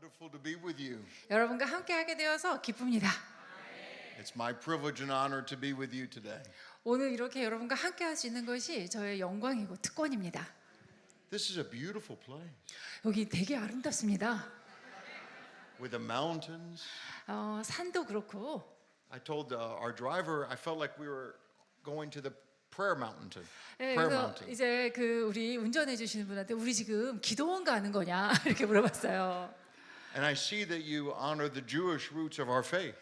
wonderful to be with you. 여러분과 함께하게 되어서 기쁩니다. It's my privilege and honor to be with you today. 오늘 이렇게 여러분과 함께할 수 있는 것이 저의 영광이고 특권입니다. This is a beautiful place 여기 되게 아름답습니다. with the mountains. 산도 그렇고 I told our driver I felt like we were going to the prayer mountain. 네, prayer 그래서 mountain. 이제 그 우리 운전해 주시는 분한테 우리 지금 기도원 가는 거냐 이렇게 물어봤어요. And I see that you honor the Jewish roots of our faith.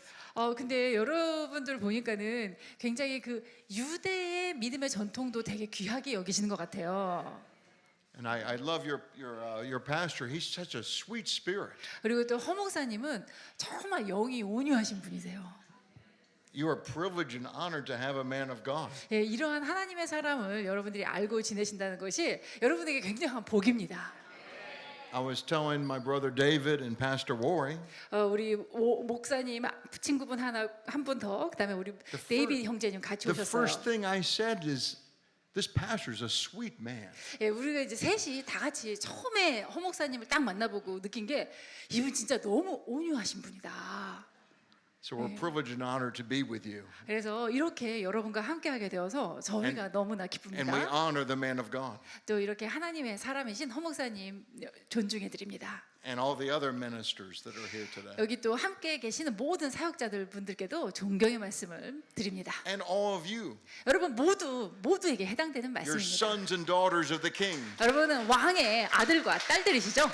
근데 여러분들 보니까는 굉장히 그 유대의 믿음의 전통도 되게 귀하게 여기시는 것 같아요. And I love your pastor. He's such a sweet spirit. 그리고 또 허 목사님은 정말 영이 온유하신 분이세요. You are privileged and honored to have a man of God. 예, 이러한 하나님의 사람을 여러분들이 알고 지내신다는 것이 여러분에게 굉장한 복입니다. I was telling my brother David and Pastor Worry. 우리 목사님 친구분 한 분 더, 그다음에 우리 데이비드 형제님 같이 The 오셨어요. first thing I said is, this pastor is a sweet man. 예, 우리가 이제 셋이 다 같이 처음에 허 목사님을 딱 만나보고 느낀 게 이분 진짜 너무 온유하신 분이다. So we're privileged and honored to be with you. 그래서 이렇게 여러분과 함께하게 되어서 저희가 너무나 And we 기쁩니다. honor the man of God 또 이렇게 하나님의 사람이신 허 목사님 존중해 드립니다. and all the other ministers that are here today. 여기 또 함께 계시는 모든 사역자들 분들께도 존경의 말씀을 드립니다. And all of you, 여러분 모두에게 해당되는 your 말씀입니다. sons and daughters of the King. 여러분은 왕의 아들과 딸들이시죠?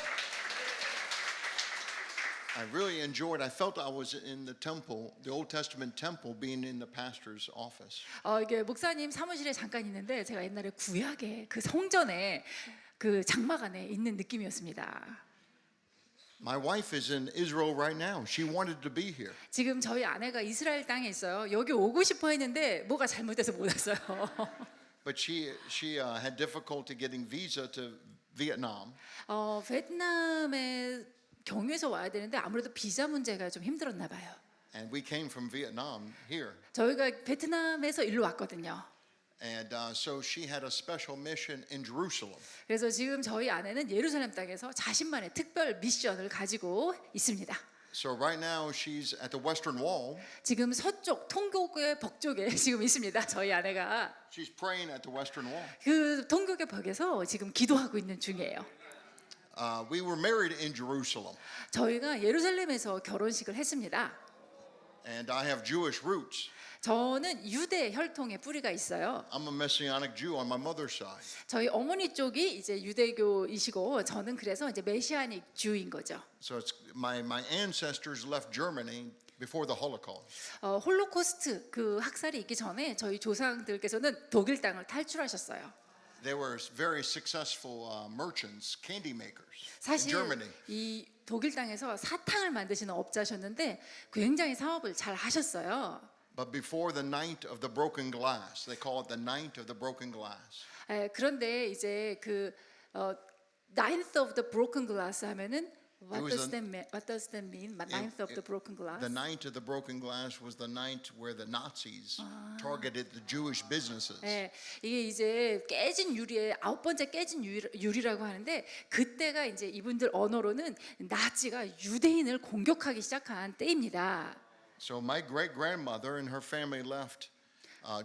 I really enjoyed. I felt I was in the temple, the Old Testament temple, being in the pastor's office. 이게 목사님 사무실에 잠깐 있는데 제가 옛날에 구약의 그 성전에 그 장막 안에 있는 느낌이었습니다. My wife is in Israel right now. She wanted to be here. 지금 저희 아내가 이스라엘 땅에 있어요. 여기 오고 싶어 했는데 뭐가 잘못돼서 못 왔어요. But she had difficulty getting visa to Vietnam. 베트남에 경유해서 와야 되는데 아무래도 비자 문제가 좀 힘들었나 봐요. And we came from Vietnam here. 저희가 베트남에서 일로 왔거든요. And so she had a special mission in Jerusalem. 그래서 지금 저희 아내는 예루살렘 땅에서 자신만의 특별 미션을 가지고 있습니다. So right now she's at the Western Wall. 지금 서쪽 통곡의 벽쪽에 지금 있습니다. 저희 아내가 She's praying at the Western Wall. 그 통곡의 벽에서 지금 기도하고 있는 중이에요. We were married in Jerusalem. 저희가 예루살렘에서 결혼식을 했습니다. And I have Jewish roots. 저는 유대 혈통의 뿌리가 있어요. I'm a Messianic Jew on my mother's side. 저희 어머니 쪽이 이제 유대교이시고 저는 그래서 이제 메시아닉 주인 거죠. So it's my ancestors left Germany before the Holocaust. 홀로코스트 그 학살이 있기 전에 저희 조상들께서는 독일 땅을 탈출하셨어요. They were very successful merchants, candy makers in 사실 Germany. 이 독일 땅에서 사탕을 만드시는 업자셨는데 굉장히 사업을 잘 하셨어요. But before the night of the broken glass, they call it the night of the broken glass. 그런데 이제 그 ninth of the broken glass 하면은 what does that mean? Ninth of the broken glass. The night of the broken glass was the night where the Nazis targeted the Jewish businesses. 네, 이게 이제 깨진 유리의 아홉 번째 깨진 유리라고 하는데 그때가 이제 이분들 언어로는 나치가 유대인을 공격하기 시작한 때입니다. So my great grandmother and her family left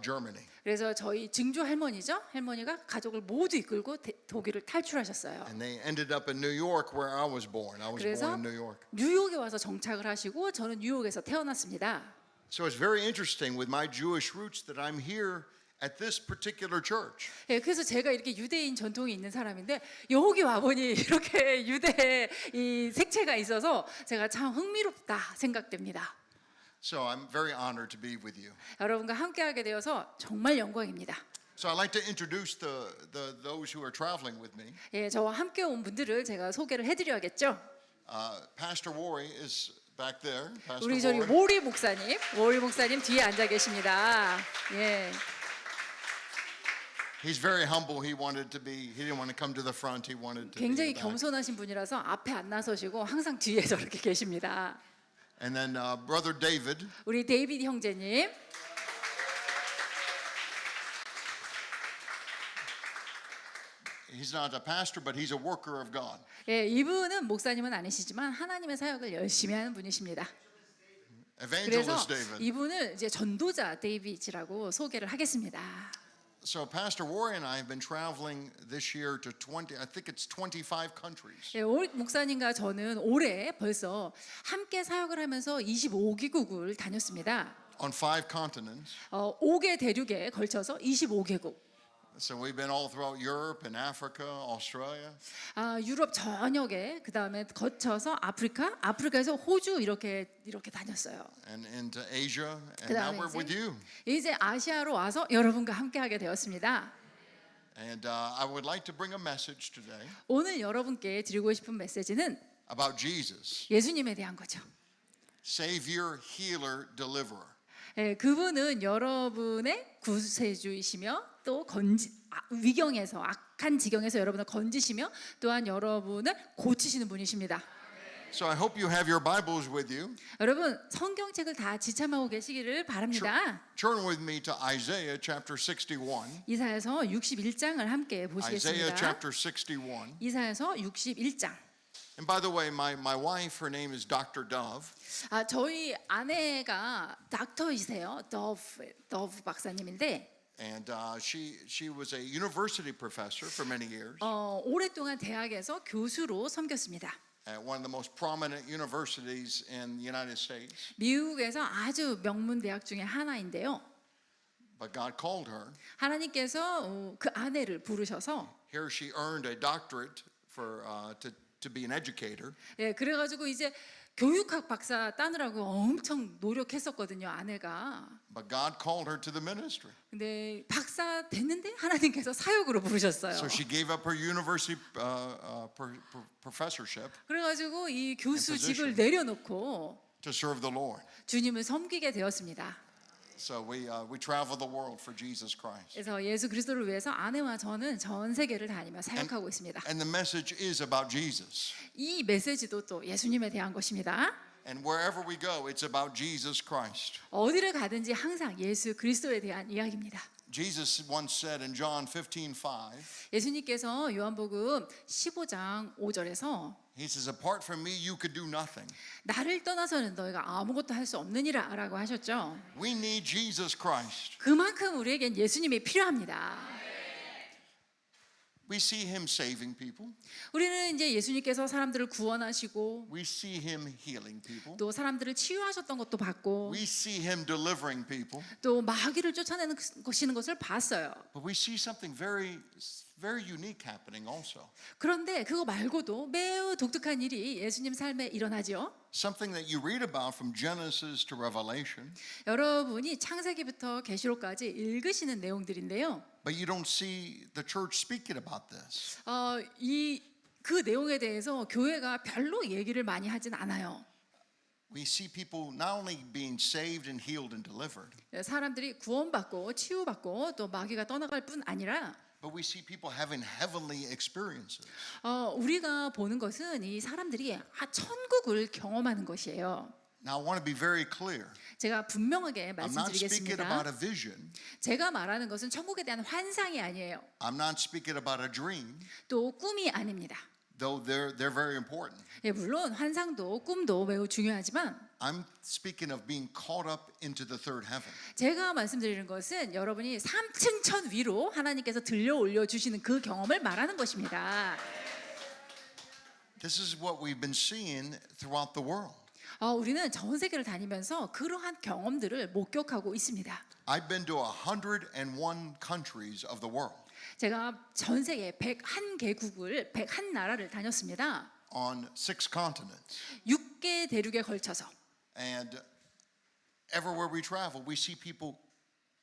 Germany. 그래서 저희 증조 할머니가 가족을 모두 이끌고 독일을 탈출하셨어요. And they ended up in New York where I was born. I was 그래서 born in New York. 뉴욕에 와서 정착을 하시고 저는 뉴욕에서 태어났습니다. So it's very interesting with my Jewish roots that I'm here at this particular church. 예, 그래서 제가 이렇게 유대인 전통이 있는 사람인데 여기 와보니 이렇게 유대 이 색채가 있어서 제가 참 흥미롭다 생각됩니다. So I'm very honored to be with you. 여러분과 함께하게 되어서 정말 영광입니다. So I'd like to introduce those who are traveling with me. 예, 저와 함께 온 분들을 제가 소개를 해드려야겠죠. Pastor Worry is back there. Pastor 우리 저기 Worry. 모리 목사님 뒤에 앉아 계십니다. 예. He's very humble. He didn't want to come to the front. He wanted to be 굉장히 in the back. 겸손하신 분이라서 앞에 안 나서시고 항상 뒤에 저렇게 계십니다. And then Brother David. 우리 데이비드 형제님. he's not a pastor, but he's a worker of God. 예, 이분은 목사님은 아니시지만 하나님의 사역을 열심히 하는 분이십니다. 그래서 Evangelist David. 이분을 이제 전도자 데이빗이라고 소개를 하겠습니다. So Pastor Warren and I have been traveling this year to 20, I think it's 25 countries. 예, 올 목사님과 저는 올해 벌써 함께 사역을 하면서 25개국을 다녔습니다. On 5 continents. 5개 대륙에 걸쳐서 25개국. So we've been all throughout Europe and Africa, Australia. 유럽 전역에 그 다음에 거쳐서 아프리카에서 호주 이렇게 다녔어요. And into Asia, and now 그다음에 we're with you. 이제 아시아로 와서 여러분과 함께하게 되었습니다. And I would like to bring a message today 오늘 여러분께 드리고 싶은 메시지는 about Jesus, 예수님에 대한 거죠. Savior, Healer, Deliverer. 예, 그분은 여러분의 구세주이시며 또 위경에서 악한 지경에서 여러분을 건지시며 또한 여러분을 고치시는 분이십니다. So I hope you have your Bibles with you. 여러분 성경책을 다 지참하고 계시기를 바랍니다. Turn with me to Isaiah chapter 61. 이사야서 61장을 함께 Isaiah 보시겠습니다. chapter 61. 이사야서 61장. And by the way, my wife, her name is Dr. Dove. 저희 아내가 닥터이세요. 더브 박사님인데 And she was a university professor for many years 오랫동안 대학에서 교수로 섬겼습니다. at one of the most prominent universities in the United States. 미국에서 아주 명문 대학 중에 하나인데요. But God called her. 하나님께서 그 아내를 부르셔서 Here she earned a doctorate for to be an educator. 예, 그래가지고 이제 교육학 박사 따느라고 엄청 노력했었거든요, 아내가. But God called her to the ministry. 근데 박사 됐는데 하나님께서 사역으로 부르셨어요. So she gave up her university professorship 그래가지고 이 position. 교수직을 내려놓고 to serve the Lord. 주님을 섬기게 되었습니다. So we travel the world for Jesus Christ. 그래서 예수 그리스도를 위해서 아내와 저는 전 세계를 다니며 사역하고 있습니다. And the message is about Jesus. 이 메시지도 또 예수님에 대한 것입니다. And wherever we go, it's about Jesus Christ. 어디를 가든지 항상 예수 그리스도에 대한 이야기입니다. Jesus once said in John 15:5, 예수님께서 요한복음 15장 5절에서 he says, apart from me, you could do nothing. 나를 떠나서는 너희가 아무것도 할 수 없느니라라고 하셨죠. We need Jesus Christ. 그만큼 우리에겐 예수님이 필요합니다. We see him saving people. 우리는 이제 예수님께서 사람들을 구원하시고 We see him healing people. 또 사람들을 치유하셨던 것도 봤고 We see him delivering people. 또 마귀를 쫓아내는 것이는 것을 봤어요. But we see something very unique happening also. 그런데 그거 말고도 매우 독특한 일이 예수님 삶에 일어나죠. Something that you read about from Genesis to Revelation, 여러분이 창세기부터 계시록까지 읽으시는 내용들인데요. but you don't see the church speaking about this. 그 내용에 대해서 교회가 별로 얘기를 많이 하진 않아요. We see people not only being saved and healed and delivered, 사람들이 구원받고 치유받고 또 마귀가 떠나갈 뿐 아니라 but we see people having heavenly experiences. 우리가 보는 것은 이 사람들이 천국을 경험하는 것이에요. Now I want to be very clear. 제가 분명하게 I'm not speaking about 말씀드리겠습니다. a vision. 제가 말하는 것은 천국에 대한 환상이 아니에요. I'm not speaking about a dream, 또 꿈이 아닙니다. though they're very important. 예, 물론 환상도 꿈도 매우 중요하지만 I'm speaking of being caught up into the third heaven. 제가 말씀드리는 것은 여러분이 3층 천 위로 하나님께서 들려 올려 주시는 그 경험을 말하는 것입니다. This is what we've been seeing throughout the world. 우리는 전 세계를 다니면서 그러한 경험들을 목격하고 있습니다. I've been to 101 countries of the world 제가 전 세계 101개국을 101나라를 다녔습니다. on 6 continents. 6개 대륙에 걸쳐서. And everywhere we travel, we see people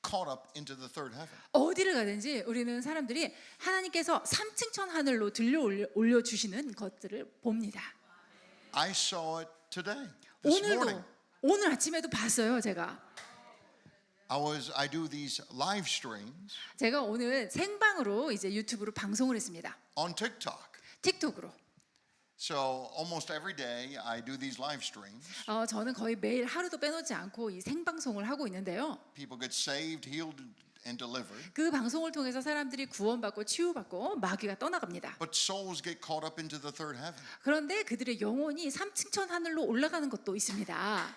caught up into the third heaven. 어디를 가든지 우리는 사람들이 하나님께서 3층 천 하늘로 들려 올려 주시는 것들을 봅니다. I saw it today, this morning. 오늘 아침에도 봤어요, 제가. I do these live streams 제가 오늘 생방으로 이제 유튜브로 방송을 했습니다. on TikTok. 틱톡으로. So almost every day I do these live streams. 저는 거의 매일 하루도 빼놓지 않고 이 생방송을 하고 있는데요. People get saved, healed, and delivered. 그 방송을 통해서 사람들이 구원받고 치유받고 마귀가 떠나갑니다. But souls get caught up into the third heaven. 그런데 그들의 영혼이 삼층천 하늘로 올라가는 것도 있습니다.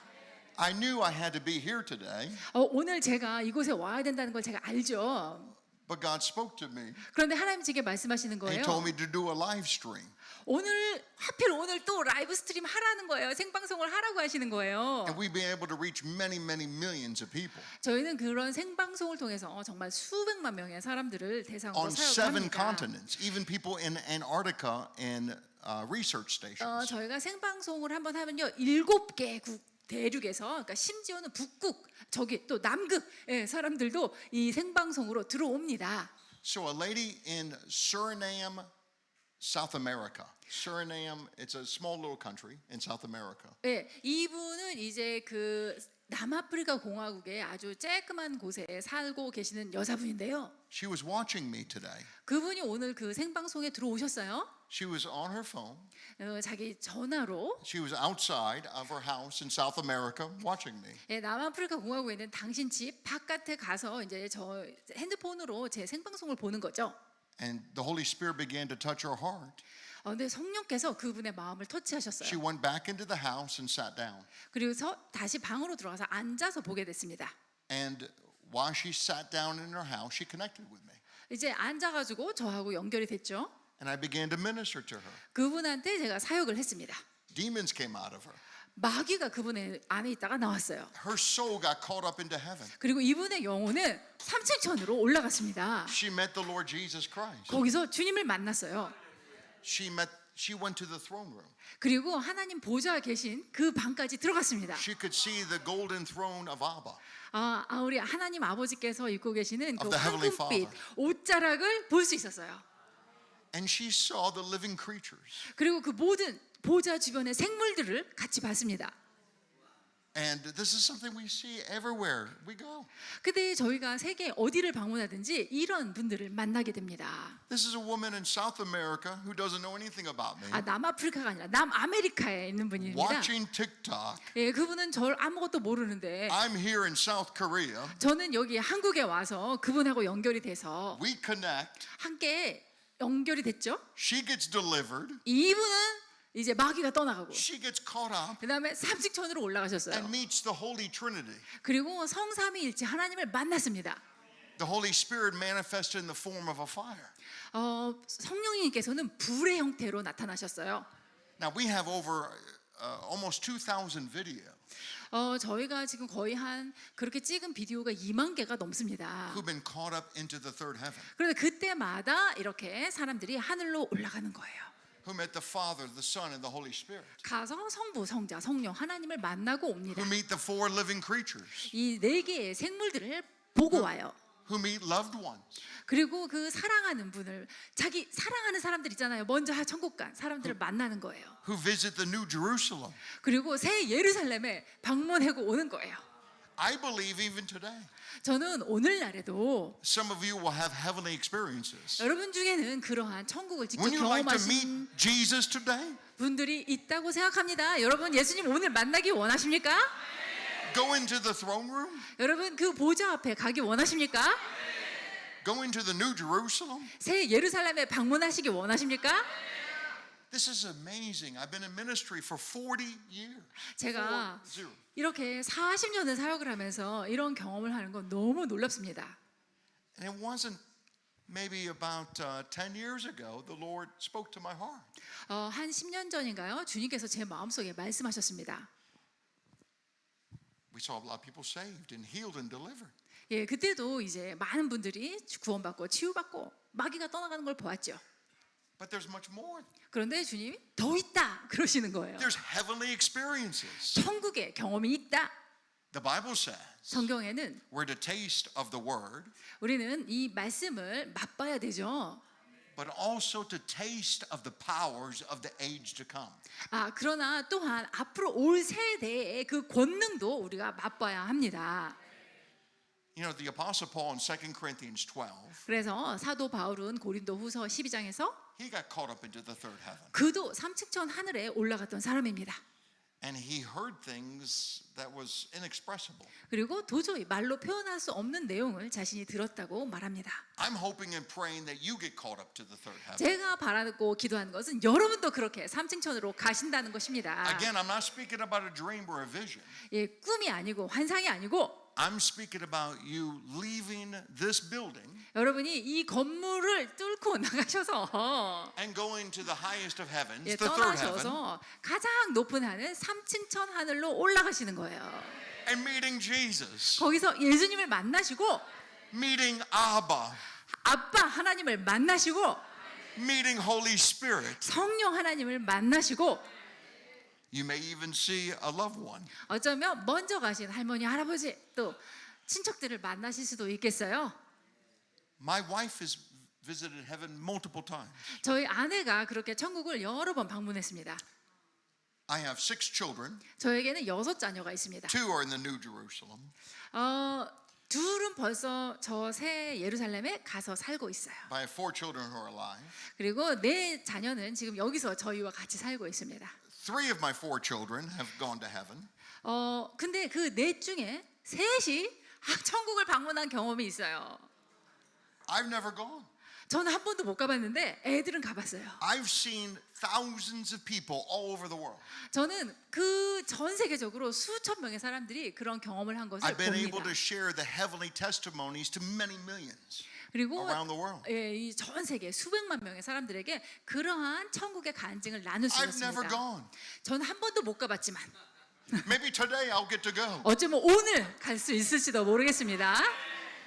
I knew I had to be here today, 오늘 제가 이곳에 와야 된다는 걸 제가 알죠. but God spoke to me. 그런데 하나님 제게 말씀하시는 He 거예요. told me to do a live stream. 하필 오늘 또 라이브 스트림 하라는 거예요. 생방송을 하라고 하시는 거예요. And we've been able to reach many, many millions of people 저희는 그런 생방송을 통해서 정말 수백만 명의 사람들을 대상으로 on 사역을 7 합니다. continents, even people in Antarctica and research stations. 저희가 생방송을 한번 하면요, 7개국 대륙에서, 그러니까 심지어는 북극, 저기 또 남극 사람들도 이 생방송으로 들어옵니다. So a lady in Suriname, South America. Suriname, it's a small little country in South America. 이분은 이제 그 남아프리카 공화국의 아주 쬐끄만 곳에 살고 계시는 여자분인데요. She was watching me today. 그분이 오늘 그 생방송에 들어오셨어요. She was on her phone. 자기 전화로 She was outside of her house in South America watching me. 남아프리카 공화국에 있는 당신 집 바깥에 가서 이제 저 핸드폰으로 제 생방송을 보는 거죠. And the Holy Spirit began to touch her heart. 근데 성령께서 그분의 마음을 터치하셨어요. She went back into the house and sat down. 그리고서 다시 방으로 들어가서 앉아서 보게 됐습니다. And while she sat down in her house, she connected with me. 이제 앉아가지고 저하고 연결이 됐죠. And I began to minister to her. 그분한테 제가 사역을 했습니다. Demons came out of her. 마귀가 그분의 안에 있다가 나왔어요. Her soul got caught up into heaven. 그리고 이분의 영혼은 삼층천으로 올라갔습니다. She met the Lord Jesus Christ. 거기서 주님을 만났어요. She went to the throne room. 그리고 하나님 보좌에 계신 그 방까지 들어갔습니다. She could see the golden throne of Abba. 우리 하나님 아버지께서 입고 계시는 그 Of the Heavenly 황금빛 Father. 옷자락을 볼 수 있었어요. And she saw the living creatures. 그리고 그 모든 보좌 주변의 생물들을 같이 봤습니다. And this is something we see everywhere we go. 근데 저희가 세계 어디를 방문하든지 이런 분들을 만나게 됩니다. This is a woman in South America who doesn't know anything about me. 남아프리카가 아니라 남아메리카에 있는 분입니다. Watching TikTok. 그분은 절 아무것도 모르는데 I'm here in South Korea. 저는 여기 한국에 와서 그분하고 연결이 돼서 We connect. 함께 연결이 됐죠. She gets delivered. 이분은 이제 마귀가 떠나가고 She gets caught up 그다음에 삼층천으로 올라가셨어요. and meets the Holy Trinity. 그리고 성삼위일체 하나님을 만났습니다. The Holy Spirit manifested in the form of a fire. 성령님께서는 불의 형태로 나타나셨어요. Now we have over almost 2,000 videos 저희가 지금 거의 한 그렇게 찍은 비디오가 2만 개가 넘습니다. who've been caught up into the third heaven. 그런데 그때마다 이렇게 사람들이 하늘로 올라가는 거예요. Who met the Father, the Son, and the Holy Spirit. 가서 성부, 성자, 성령 하나님을 만나고 옵니다. Who meet the four living creatures. 이 네 개의 생물들을 보고 와요. Who meet loved ones. 그리고 그 사랑하는 분을 자기 사랑하는 사람들 있잖아요. 먼저 천국 간 사람들을 만나는 거예요. Who visit the New Jerusalem. 그리고 새 예루살렘에 방문하고 오는 거예요. I believe even today. 저는 오늘날에도 Some of you will have heavenly experiences. 여러분 중에는 그러한 천국을 직접 Wouldn't you like to 경험하신 meet Jesus today? 분들이 있다고 생각합니다. 여러분 예수님 오늘 만나기 원하십니까? Go into the throne room. 여러분 그 보좌 앞에 가기 원하십니까? Go into the New Jerusalem. 새 예루살렘에 방문하시기 원하십니까? This is amazing. I've been in ministry for 40 years. 제가 40. 이렇게 40년을 사역을 하면서 이런 경험을 하는 건 너무 놀랍습니다. And it wasn't maybe about 10 years ago the Lord spoke to my heart. 한 10년 전인가요? 주님께서 제 마음속에 말씀하셨습니다. We saw a lot of people saved and healed and delivered. 그때도 이제 많은 분들이 구원받고 치유받고 마귀가 떠나가는 걸 보았죠. But there's much more. 그런데 주님이 더 있다 그러시는 거예요. There's heavenly experiences. 천국의 경험이 있다. The Bible says 성경에는 we're to taste of the word, 우리는 이 말씀을 맛봐야 되죠. but also to taste of the powers of the age to come. 그러나 또한 앞으로 올 세대의 그 권능도 우리가 맛봐야 합니다. You know, the Apostle Paul in 2 Corinthians 12, 그래서 사도 바울은 고린도후서 12장에서 he got caught up into the third heaven. 그도 삼층천 하늘에 올라갔던 사람입니다. And he heard things that was inexpressible. 그리고 도저히 말로 표현할 수 없는 내용을 자신이 들었다고 말합니다. I'm hoping and praying that you get caught up to the third heaven. 제가 바라고 기도하는 것은 여러분도 그렇게 삼층천으로 가신다는 것입니다. Again, I'm not speaking about a dream or a vision. 예, 꿈이 아니고 환상이 아니고 I'm speaking about you leaving this building 여러분이 이 건물을 뚫고 나가셔서 and going to the highest of heavens, 예, the third heaven, 떠나셔서 가장 높은 하늘 삼층천 하늘로 올라가시는 거예요. and meeting Jesus, 거기서 예수님을 만나시고 meeting Abba, 아빠 하나님을 만나시고 meeting Holy Spirit. 성령 하나님을 만나시고 You may even see a loved one. 어쩌면 먼저 가신 할머니 할아버지 또 친척들을 만나실 수도 있겠어요. My wife has visited heaven multiple times. 저희 아내가 그렇게 천국을 여러 번 방문했습니다. I have 6 children. 저에게는 6자녀가 있습니다. 2 are in the New Jerusalem. 둘은 벌써 저 새 예루살렘에 가서 살고 있어요. I have 4 children who are alive. 그리고 4자녀는 지금 여기서 저희와 같이 살고 있습니다. 3 of my 4 children have gone to heaven. 근데 그 4 중에 3이 천국을 방문한 경험이 있어요. I've never gone. 저는 한 번도 못 가봤는데 애들은 가봤어요. I've seen thousands of people all over the world. 저는 그 전 세계적으로 수천 명의 사람들이 그런 경험을 한 것을 I've been able 봅니다. to share the heavenly testimonies to many millions 그리고 around the world. 이 전 세계 수백만 명의 사람들에게 그러한 천국의 간증을 나눌 수 I've never 있었습니다. gone. 저는 한 번도 못 가봤지만 Maybe today I'll get to go. 어쩌면 오늘 갈 수 있을지도 모르겠습니다.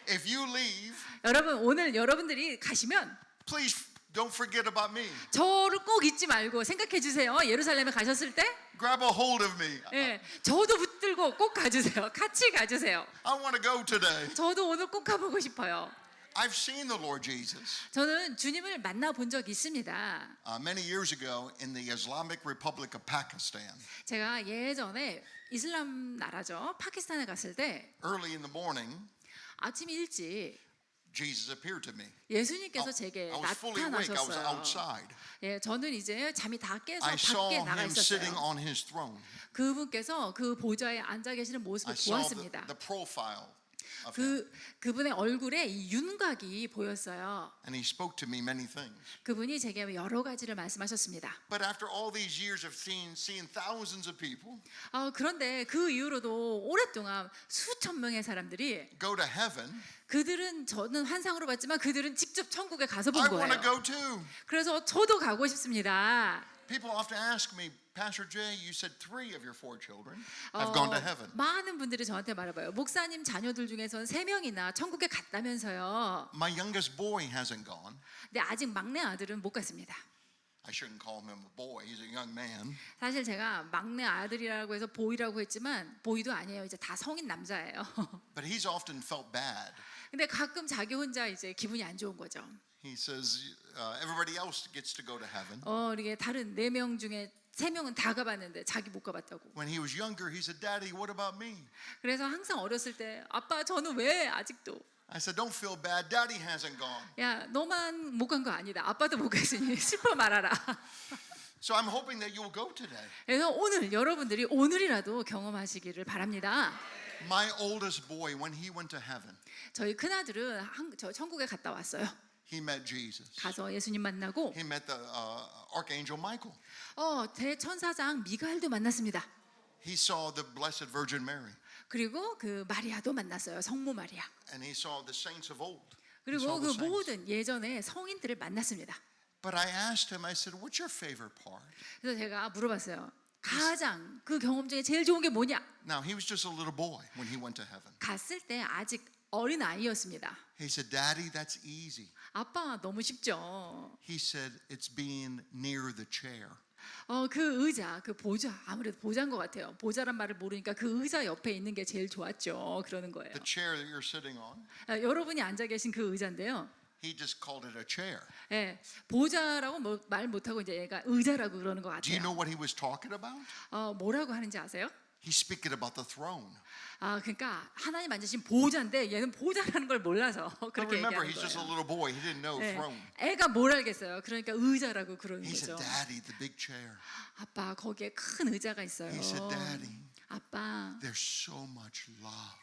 If you leave, 여러분 오늘 여러분들이 가시면 please don't forget about me. 저를 꼭 잊지 말고 생각해 주세요. 예루살렘에 가셨을 때 Grab a hold of me. 예, 저도 붙들고 꼭 가주세요. 같이 가주세요. I want to go today. 저도 오늘 꼭 가보고 싶어요. I've seen the Lord Jesus. 저는 주님을 만나본 적이 있습니다. Many years ago in the Islamic Republic of Pakistan. 제가 예전에 이슬람 나라죠. 파키스탄에 갔을 때 Early in the morning, 아침 일찍 Jesus appeared to me. 예수님께서 제게 I was fully awake. I was 나타나셨어요. outside. 예, 저는 이제 잠이 다 깨서 I saw 밖에 나가 him sitting 있었어요. on his throne. 그분께서 그 보좌에 앉아 계시는 모습을 I saw 보았습니다. the profile of him. 그분의 얼굴에 이 윤곽이 보였어요. And he spoke to me many things. 그분이 제게 여러 가지를 말씀하셨습니다. But after all these years of seeing thousands of people 그런데 그 이후로도 오랫동안 수천 명의 사람들이 go to heaven, 그들은 저는 환상으로 봤지만 그들은 직접 천국에 가서 I 본 want to 거예요. go too. 그래서 저도 가고 싶습니다. People often ask me, Pastor Jay, you said 3 of your 4 children have gone to heaven. 많은 분들이 저한테 말해봐요. 목사님 자녀들 중에서는 3명이나 천국에 갔다면서요. My youngest boy hasn't gone. 근데 아직 막내 아들은 못 갔습니다. I shouldn't call him a boy. He's a young man. 사실 제가 막내 아들이라고 해서 보이라고 했지만 보이도 아니에요. 이제 다 성인 남자예요. But he's often felt bad. 근데 가끔 자기 혼자 이제 기분이 안 좋은 거죠. He says everybody else gets to go to heaven. 이게 다른 4명 중에 3명은 다 가봤는데 자기 못 가봤다고. When he was younger, he said, Daddy, what about me? 그래서 항상 어렸을 때 아빠 저는 왜 아직도 I said, don't feel bad. Daddy hasn't gone. 야 너만 못 간 거 아니다. 아빠도 못 갔으니 슬퍼 말아라. So I'm hoping that you'll go today. 그래서 오늘 여러분들이 오늘이라도 경험하시기를 바랍니다. My oldest boy, when he went to heaven, 저희 큰아들은 저 천국에 갔다 왔어요. he met Jesus. 가서 예수님 만나고 He met the Archangel Michael. 대천사장 미가엘도 만났습니다. He saw the Blessed Virgin Mary. 그리고 그 마리아도 만났어요. 성모 마리아. And he saw the saints of old. He 그리고 saw 그 the saints. 모든 예전의 성인들을 만났습니다. But I asked him, I said, what's your favorite part? 그래서 제가 물어봤어요. 가장 그 경험 중에 제일 좋은 게 뭐냐? Now, he was just a little boy when he went to heaven. 갔을 때 아직 어린 아이였습니다. He said, Daddy, that's easy. 아빠 너무 쉽죠. He said, it's being near the chair. 그 의자, 그 보좌, 아무래도 보좌인 것 같아요. 보좌란 말을 모르니까 그 의자 옆에 있는 게 제일 좋았죠. 그러는 거예요. The chair that you're sitting on, 여러분이 앉아 계신 그 의자인데요. he just called it a chair. 예, 보좌라고 말 못하고 이제 얘가 의자라고 그러는 것 Do you know 같아요. what he was talking about? 뭐라고 하는지 아세요? He's speaking about the throne. 아, 그러니까 하나님 앉으신 보호자인데 얘는 보호자라는 걸 몰라서 But 그렇게 remember, 얘기하는 he's just a 거예요. little boy. He didn't know 네. throne. 애가 뭘 알겠어요. 그러니까 의자라고 그러는 He said, 거죠. Daddy, the big chair. 아빠, 거기에 큰 의자가 있어요. He said, Daddy, 아빠, there's so much love.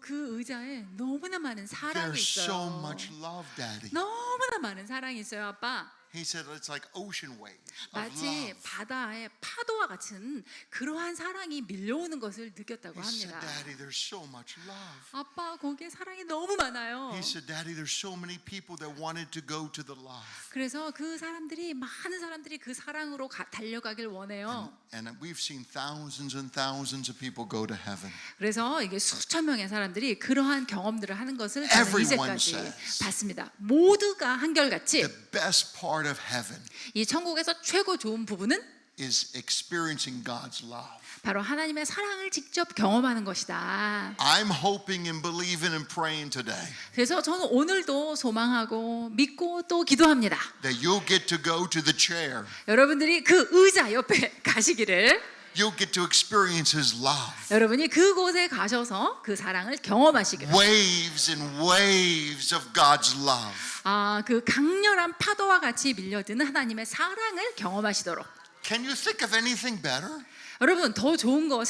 그 의자에 너무나 많은 사랑이 There's so 있어요. much love, Daddy. 너무나 많은 사랑이 있어요, 아빠. He said it's like ocean waves of 마치 love. 바다의 파도와 같은 그러한 사랑이 밀려오는 것을 느꼈다고 He said, 합니다. Daddy, there's so much love. 아빠, 거기에 사랑이 너무 많아요. He said, Daddy, there's so many people that wanted to go to the love. 그래서 그 사람들이 많은 사람들이 그 사랑으로 달려가길 원해요. And we've seen thousands and thousands of people go to heaven. 그래서 이게 수천 명의 사람들이 그러한 경험들을 하는 것을 저는 Everyone 이제까지 says. 봤습니다. 모두가 한결같이 The best part of heaven 이 천국에서 최고 좋은 부분은 is experiencing God's love. 바로 하나님의 사랑을 직접 경험하는 것이다. I'm hoping and believing and praying today 그래서 저는 오늘도 소망하고 믿고 또 기도합니다. that you'll get to go to the chair. 여러분들이 그 의자 옆에 가시기를, You'll get to experience His love. 여러분이 그곳에 가셔서 그 사랑을 경험하시기를, Waves and waves of God's love. 그 강렬한 파도와 같이 밀려드는 하나님의 사랑을 경험하시도록. Can you think of anything better? 여러분, 더 좋은 거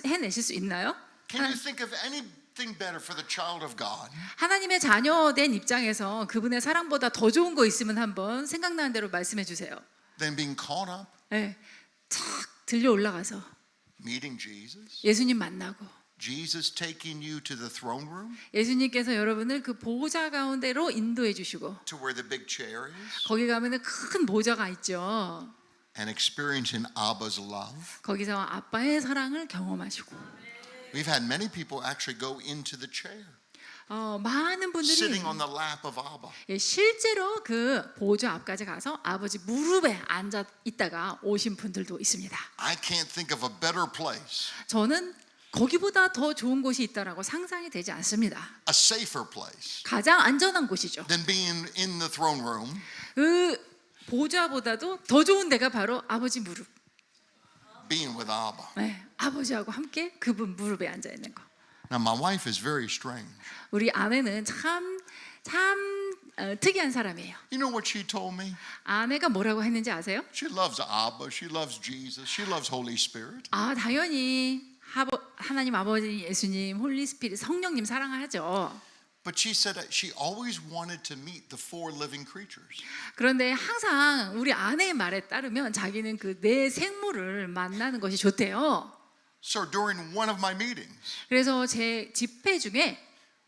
해내실 수 있나요? Can you think of anything better for the child of God 하나님의 자녀된 입장에서 그분의 사랑보다 더 좋은 거 있으면 한번 생각나는 대로 말씀해 주세요. than being caught up, 네, 착 들려 올라가서 meeting Jesus? 예수님 만나고, Jesus taking you to the throne room, 예수님께서 여러분을 그 보좌 가운데로 인도해 주시고, to where the big chair is, 거기 가면은 큰 보좌가 있죠. and experiencing Abba's love. 거기서 아빠의 사랑을 경험하시고, We've had many people actually go into the chair, 많은 분들이 sitting on the lap of Abba. 실제로 그 보좌 앞까지 가서 아버지 무릎에 앉아 있다가 오신 분들도 있습니다. I can't think of a better place, 저는 거기보다 더 좋은 곳이 있다라고 상상이 되지 않습니다. a safer place, 가장 안전한 곳이죠. than being in the throne room, 그 보좌보다도 더 좋은 데가 바로 아버지 무릎. being with Abba. 네, 아버지하고 함께 그분 무릎에 앉아 있는 거. Now, my wife is very strange. 우리 아내는 참 특이한 사람이에요. You know what she told me? 아내가 뭐라고 했는지 아세요? She loves Abba, she loves Jesus, she loves Holy Spirit. 당연히 하나님 아버지, 예수님, 홀리 스피릿, 성령님 사랑하죠. But she said that she always wanted to meet the four living creatures. 그런데 항상 우리 아내의 말에 따르면 자기는 그 네 생물을 만나는 것이 좋대요. So during one of my meetings, 그래서 제 집회 중에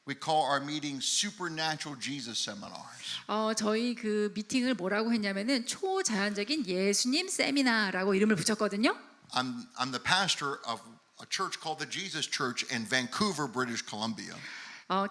we call our meetings Supernatural Jesus Seminars. 저희 그 미팅을 뭐라고 했냐면은 초자연적인 예수님 세미나라고 이름을 붙였거든요. I'm the pastor of a church called the Jesus Church in Vancouver, British Columbia.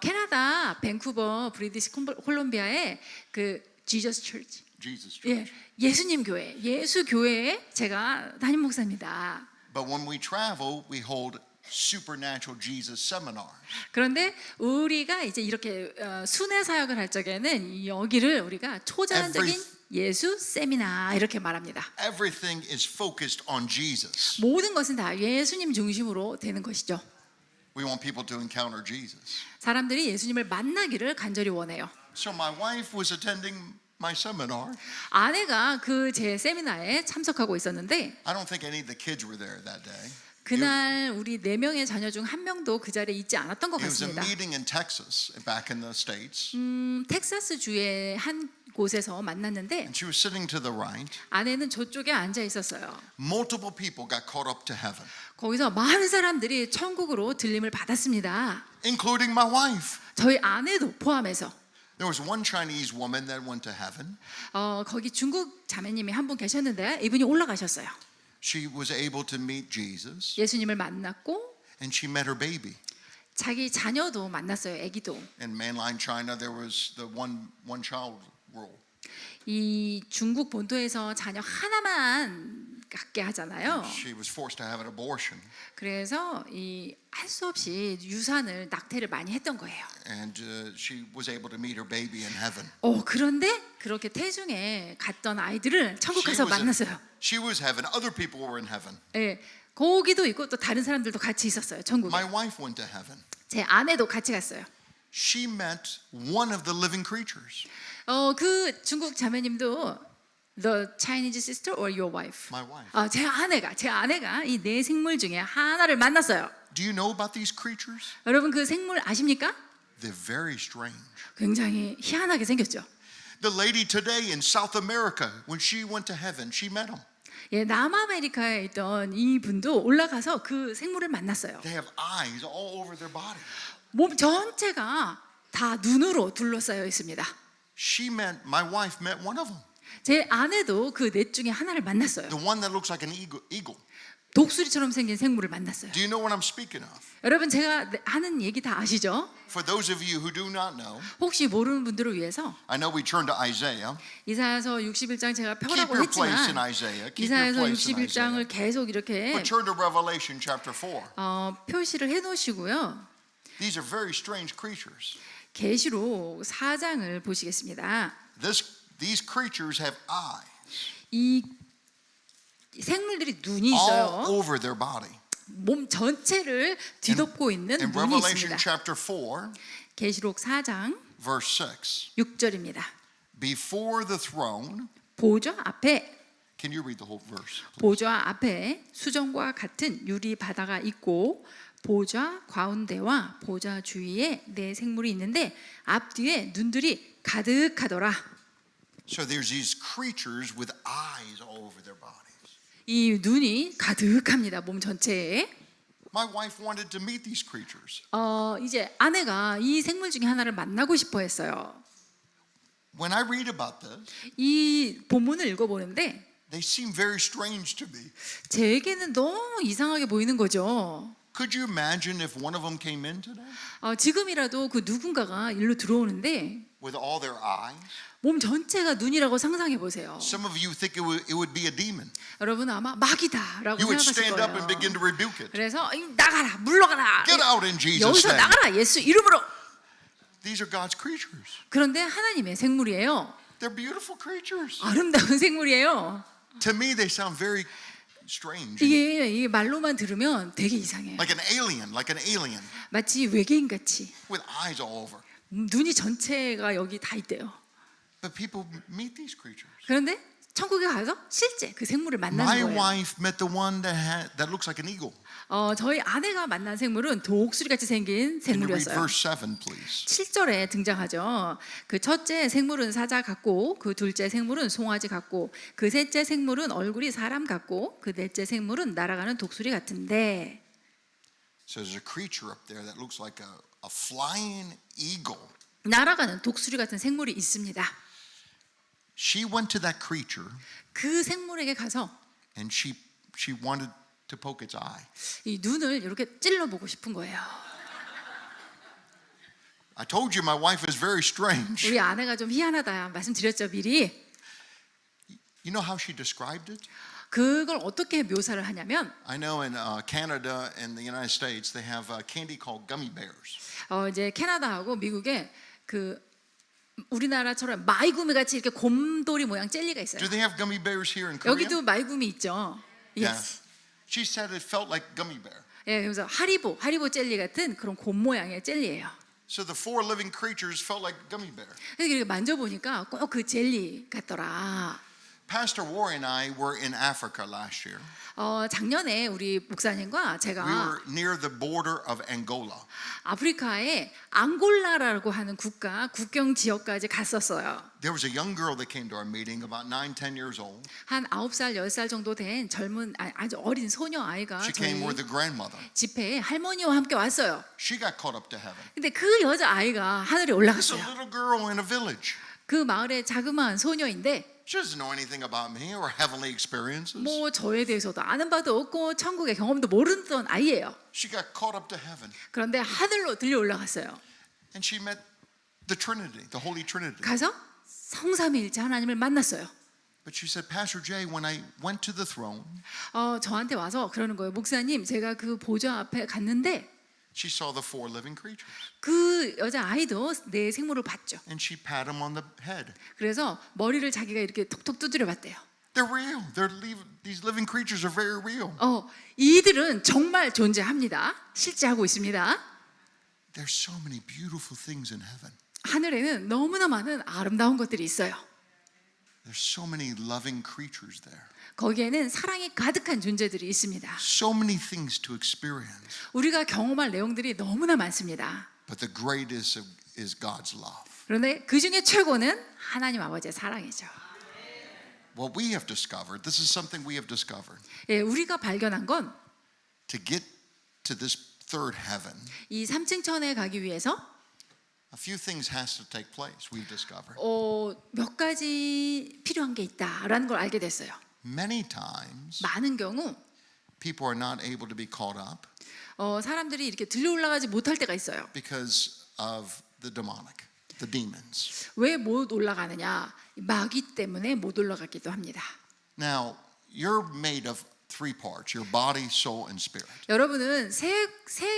캐나다 밴쿠버 브리티시 콜롬비아의 그 지저스 처치, Jesus Church. 예수님 교회, 예수 교회에 제가 담임 목사입니다. But when we travel, we hold Supernatural Jesus Seminars. 그런데 우리가 이제 이렇게 순회 사역을 할 적에는 여기를 우리가 초자연적인 예수 세미나 이렇게 말합니다. Everything is focused on Jesus. 모든 것은 다 예수님 중심으로 되는 것이죠. We want people to encounter Jesus. 사람들이 예수님을 만나기를 간절히 원해요. So my wife was attending my seminar. 아내가 그 제 세미나에 참석하고 있었는데 I don't think any of the kids were there that day. 그날 우리 4명의 자녀 중 1명도 그 자리에 있지 않았던 것 It was a 같습니다. meeting in Texas, back in the States. 텍사스 주의 한 곳에서 만났는데 And she was sitting to the right. 아내는 저쪽에 앉아 있었어요. Multiple people got caught up to heaven, 거기서 많은 사람들이 천국으로 들림을 받았습니다. including my wife. 저희 아내도 포함해서. There was one Chinese woman that went to heaven. 거기 중국 자매님이 한 분 계셨는데 이분이 올라가셨어요. She was able to meet Jesus, 예수님을 만났고 and she met her baby. 자기 자녀도 만났어요. 아기도. In mainland China, there was the one child rule. 이 중국 본토에서 자녀 하나만 갖게 하잖아요. She was forced to have an abortion, 그래서 이 할 수 없이 유산을 낙태를 많이 했던 거예요. and she was able to meet her baby in heaven. 그런데 그렇게 태중에 갔던 아이들을 천국 가서 만났어요. She was heaven. Other people were in heaven. 예, 거기도 있고 또 다른 사람들도 같이 있었어요. 천국에. My wife went to heaven. 제 아내도 같이 갔어요. She met one of the living creatures. 그 중국 자매님도 the Chinese sister or your wife? My wife. 제 아내가 이 네 생물 중에 하나를 만났어요. Do you know about these creatures? 여러분 그 생물 아십니까? They're very strange. 굉장히 희한하게 생겼죠. The lady today in South America, when she went to heaven, she met them. 예, 남아메리카에 있던 이 분도 올라가서 그 생물을 만났어요. They have eyes all over their body. 몸 전체가 다 눈으로 둘러싸여 있습니다. My wife met one of them. 제 아내도 그 넷 중에 하나를 만났어요. The one that looks like an eagle. 독수리처럼 생긴 생물을 만났어요. Do you know what I'm speaking of? 여러분 제가 하는 얘기 다 아시죠? For those of you who do not know, 혹시 모르는 분들을 위해서 I know we turn to Isaiah. 이사야서 61장 제가 Keep 펴라고 your place in 했지만 Isaiah. Keep your 이사야서 place in 61장을 Isaiah. 계속 이렇게 But turn to Revelation chapter 4. 표시를 해놓으시고요. These are very strange creatures. 계시록 4장을 보시겠습니다. These creatures have eyes 이 생물들이 눈이 all 있어요. over their body. 몸 전체를 뒤덮고 있는 In 눈이 Revelation 있습니다. chapter 4, 계시록 4장 verse 6, 6절입니다. before the throne, 보좌 앞에 can you read the whole verse? 보좌 앞에 수정과 같은 유리 바다가 있고 보좌 가운데와 보좌 주위에 네 생물이 있는데 앞뒤에 눈들이 가득하더라. So there's these creatures with eyes all over their bodies. 이 눈이 가득합니다. 몸 전체에. My wife wanted to meet these creatures. 이제 아내가 이 생물 중에 하나를 만나고 싶어 했어요. When I read about this, 이 본문을 읽어보는데 they seem very strange to me. 제게는 너무 이상하게 보이는 거죠. Could you imagine if one of them came in today 지금이라도 그 누군가가 일로 들어오는데 with all their eyes? 몸 전체가 눈이라고 상상해 보세요. Some of you think it would be a demon. 여러분 아마 마귀다라고 You would 생각하실 stand up and 거예요. begin to rebuke it. 그래서 나가라, 물러가라. Get out in Jesus' 여기서 name. 나가라, 예수 이름으로. These are God's creatures. 그런데 하나님의 생물이에요. They're beautiful creatures. 아름다운 생물이에요. To me, they sound very strange. 이게 말로만 들으면 되게 이상해요. Like an alien 마치 외계인 같이 with eyes all over. 눈이 전체가 여기 다 있대요. But people meet these creatures. 그런데 천국에 가서 실제 그 생물을 My 만나는 거예요. wife met the one that looks like an eagle. 저희 아내가 만난 생물은 독수리 같이 생긴 Can you read 생물이었어요. verse 7, please? 7절에 등장하죠. 그 첫째 생물은 사자 같고 그 둘째 생물은 송아지 같고 그 셋째 생물은 얼굴이 사람 같고 그 넷째 생물은 날아가는 독수리 같은데 So there's a creature up there that looks like a flying eagle. 날아가는 독수리 같은 생물이 있습니다. She went to that creature 그 생물에게 가서 and she wanted to poke its eye. 이 눈을 이렇게 찔러보고 싶은 거예요. I told you my wife is very strange. 우리 아내가 좀 희한하다 말씀드렸죠 미리. You know how she described it? 그걸 어떻게 묘사를 하냐면 I know in Canada and the United States they have a candy called gummy bears. 이제 캐나다하고 미국에 그 우리나라처럼 마이구미 같이 이렇게 곰돌이 모양 젤리가 있어요. Do they have gummy bears here in Korea? 여기도 마이구미 있죠. Yeah. Yes. She said it felt like gummy bear. 예, 그래서 하리보 젤리 같은 그런 곰 모양의 젤리예요. So the four living creatures felt like gummy bear. 그래서 이렇게 만져보니까 꼭 그 젤리 같더라. Pastor Warren and I were in Africa last year. 작년에 우리 목사님과 We 제가 were near the border of Angola. 아프리카의 앙골라라고 하는 국경 지역까지 갔었어요. There was a young girl that came to our meeting, about 9, 10 years old. 한 9살, 10살 정도 된 젊은 아주 어린 소녀 아이가 She 저희 came with a grandmother. 집회에 할머니와 함께 왔어요. She got caught up to heaven. 근데 그 여자 아이가 하늘에 It's a 올라갔어요. little girl in a village. 그 마을의 자그마한 소녀인데 She doesn't know anything about me or heavenly experiences. 뭐 저에 대해서도 아는 바도 없고 천국의 경험도 모르던 아이예요. She got caught up to heaven. 그런데 하늘로 들려 올라갔어요. And she met the Trinity, the Holy Trinity. 가서 성삼위일체 하나님을 만났어요. But she said, Pastor Jay, when I went to the throne, 저한테 와서 그러는 거예요. 목사님, 제가 그 보좌 앞에 갔는데 she saw the four living creatures. 그 여자 아이도 내 생물을 봤죠. And she pat him on the head. 그래서 머리를 자기가 이렇게 톡톡 두드려 봤대요. They're real. These living creatures are very real. 이들은 정말 존재합니다. 실제하고 있습니다. There's so many beautiful things in heaven. 하늘에는 너무나 많은 아름다운 것들이 있어요. There's so many loving creatures there. 거기에는 사랑이 가득한 존재들이 있습니다. So many things to experience. 우리가 경험할 내용들이 너무나 많습니다. But the greatest is God's love. 그런데 그 중에 최고는 하나님 아버지의 사랑이죠. What we have discovered, this is something we have discovered. 예, 우리가 발견한 건 To get to this third heaven, 이 3층 천에 가기 위해서 a few things has to take place, we've discovered. 몇 가지 필요한 게 있다라는 걸 알게 됐어요. Many times, 많은 경우 people are not able to be caught up 사람들이 이렇게 들려 올라가지 못할 때가 있어요. because of the demonic, the demons. 왜 못 올라가느냐? 마귀 때문에 못 올라가기도 합니다. Now, you're made of three parts, your body, soul, and spirit. 여러분은 세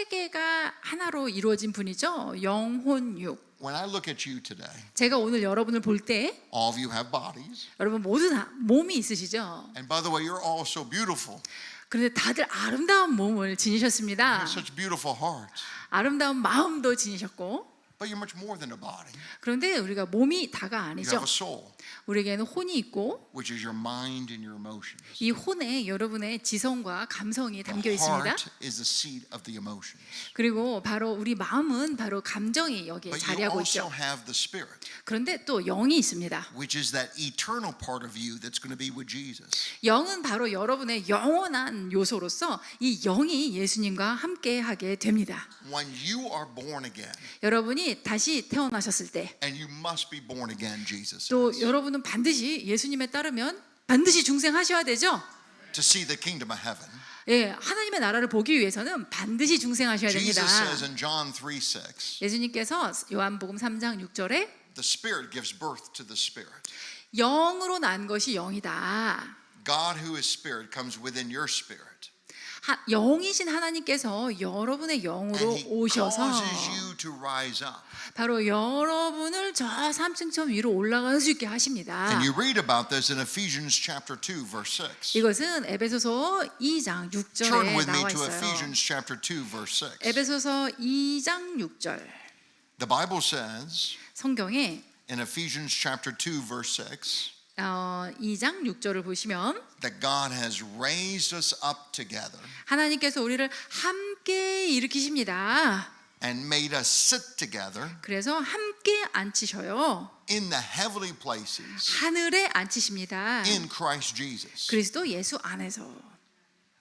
개가 하나로 이루어진 분이죠. 영혼, 육. When I look at you today, 제가 오늘 여러분을 볼 때 all of you have bodies. 여러분 모두 다 몸이 있으시죠. And by the way, you're all so beautiful. 그런데 다들 아름다운 몸을 지니셨습니다. You have such beautiful hearts. 아름다운 마음도 지니셨고. But you're much more than a body. 그런데 우리가 몸이 다가 You 아니죠. have a soul, 우리에게는 혼이 있고 which is your mind and your emotions. 이 혼에 여러분의 지성과 감성이 담겨 The 있습니다. heart is the seat of the emotions. 그리고 바로 우리 마음은 바로 감정이 여기에 But you 자리하고 also 있죠. have the spirit, 그런데 또 영이 있습니다. which is that eternal part of you that's going to be with Jesus. 영은 바로 여러분의 영원한 요소로서 이 영이 예수님과 함께 하게 됩니다. When you are born again, 여러분이 다시 태어나셨을 때 또 and you must be born again, Jesus says, 여러분은 반드시 예수님에 따르면 반드시 중생하셔야 되죠. to see the kingdom of heaven. 예, 하나님의 나라를 보기 위해서는 반드시 중생하셔야 됩니다. Jesus says in John 3:6, 예수님께서 요한복음 3장 6절에 the spirit gives birth to the spirit. 영으로 난 것이 영이다. God who is spirit comes within your spirit. 영이신 하나님께서 여러분의 영으로 And he 오셔서 causes you to rise up. 바로 여러분을 저 3층 천 위로 올라갈 수 있게 하십니다. And you read about this in Ephesians chapter 2 verse 6. 이것은 에베소서 2장 Turn 6절에 with me 나와 to 있어요. Ephesians chapter 2 verse 6. 에베소서 2장 6절 The Bible says 성경에 in Ephesians chapter 2 verse 6 2장 6절을 보시면 that God has raised us up together 하나님께서 우리를 함께 일으키십니다. and made us sit together 그래서 함께 앉히셔요. in the heavenly places 하늘에 앉히십니다. in Christ Jesus. 그리스도 예수 안에서.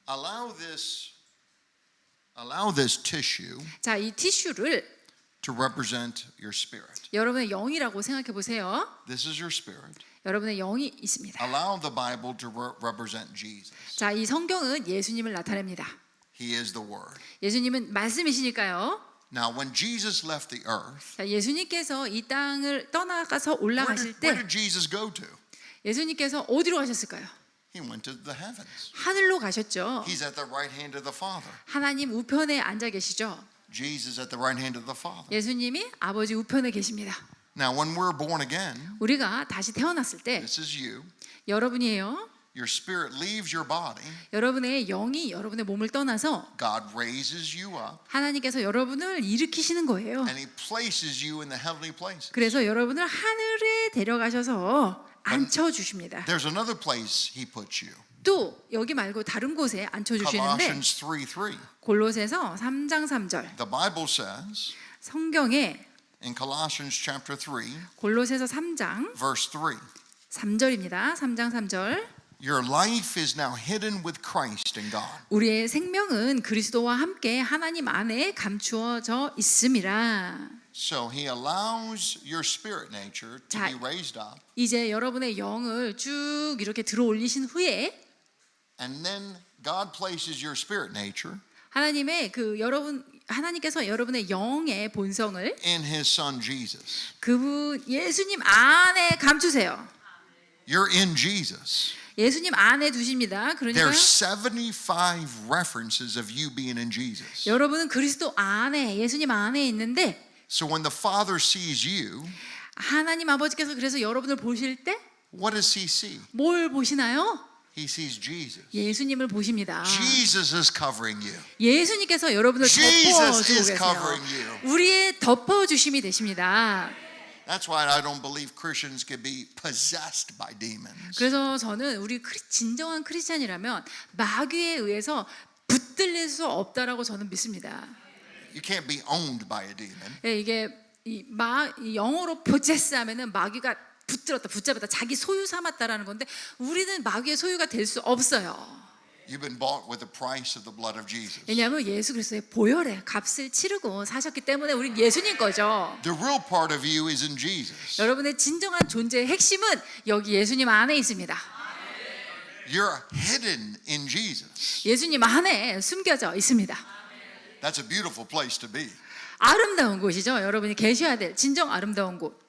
Allow this tissue 자, 이 티슈를 to represent your spirit. 여러분의 영이라고 생각해 보세요. This is your spirit. 여러분의 영이 있습니다. Allow the Bible to represent Jesus. 자, 이 성경은 예수님을 나타냅니다. He is the Word. 예수님은 말씀이시니까요. Now, when Jesus left the earth, 자, 예수님께서 이 땅을 떠나가서 올라가실 where 때 did Jesus go to? 예수님께서 어디로 가셨을까요? He went to the heavens. 하늘로 가셨죠. He's at the right hand of the Father. 하나님 우편에 앉아 계시죠. Jesus at the right hand of the Father. 예수님이 아버지 우편에 계십니다. Now, when we're born again, 우리가 다시 태어났을 때 this is you. 여러분이에요. Your spirit leaves your body. 여러분의 영이 여러분의 몸을 떠나서 God raises you up 하나님께서 여러분을 일으키시는 거예요. and He places you in the heavenly places. 그래서 여러분을 하늘에 데려가셔서 앉혀 주십니다. There's another place He puts you. 또 여기 말고 다른 곳에 앉혀 주시는데 Colossians 3:3. 골로새서 3장 3절 The Bible says 성경에 in Colossians chapter 3, 골로새서 3장 verse 3. 3절입니다. 3장 3절 Your life is now hidden with Christ in God. 우리의 생명은 그리스도와 함께 하나님 안에 감추어져 있음이라. So He allows your spirit nature to 자, be raised up, 이제 여러분의 영을 쭉 이렇게 들어 올리신 후에 and then God places your spirit nature 하나님의 하나님께서 여러분의 영의 본성을 in His Son Jesus. 그분 예수님 안에 감추세요. You're in Jesus. 예수님 안에 두십니다. 그러니까 There's 75 references of you being in Jesus. 여러분은 그리스도 안에 예수님 안에 있는데 So when the Father sees you, 하나님 아버지께서 그래서 여러분을 보실 때 what does he see? 뭘 보시나요? He sees Jesus. 예수님을 보십니다. Jesus is covering you. 예수님께서 여러분을 Jesus 덮어주고 is 계세요. covering you. 우리의 덮어주심이 되십니다. That's why I don't believe Christians can be possessed by demons. 그래서 저는 우리 진정한 크리스찬이라면 마귀에 의해서 붙들릴 수 없다라고 저는 믿습니다. You can't be owned by a demon. 예, 이게 이 영어로 possess하면은 마귀가 붙잡았다, 자기 소유 삼았다라는 건데 우리는 마귀의 소유가 될 수 없어요. You've been bought with the price of the blood of Jesus. 왜냐하면 예수 그리스도의 보혈의 값을 치르고 사셨기 때문에 우린 예수님 거죠. The real part of you is in Jesus. 여러분의 진정한 존재의 핵심은 여기 예수님 안에 있습니다. You're hidden in Jesus. 예수님 안에 숨겨져 있습니다. That's a beautiful place to be. 아름다운 곳이죠. 여러분이 계셔야 될 진정 아름다운 곳.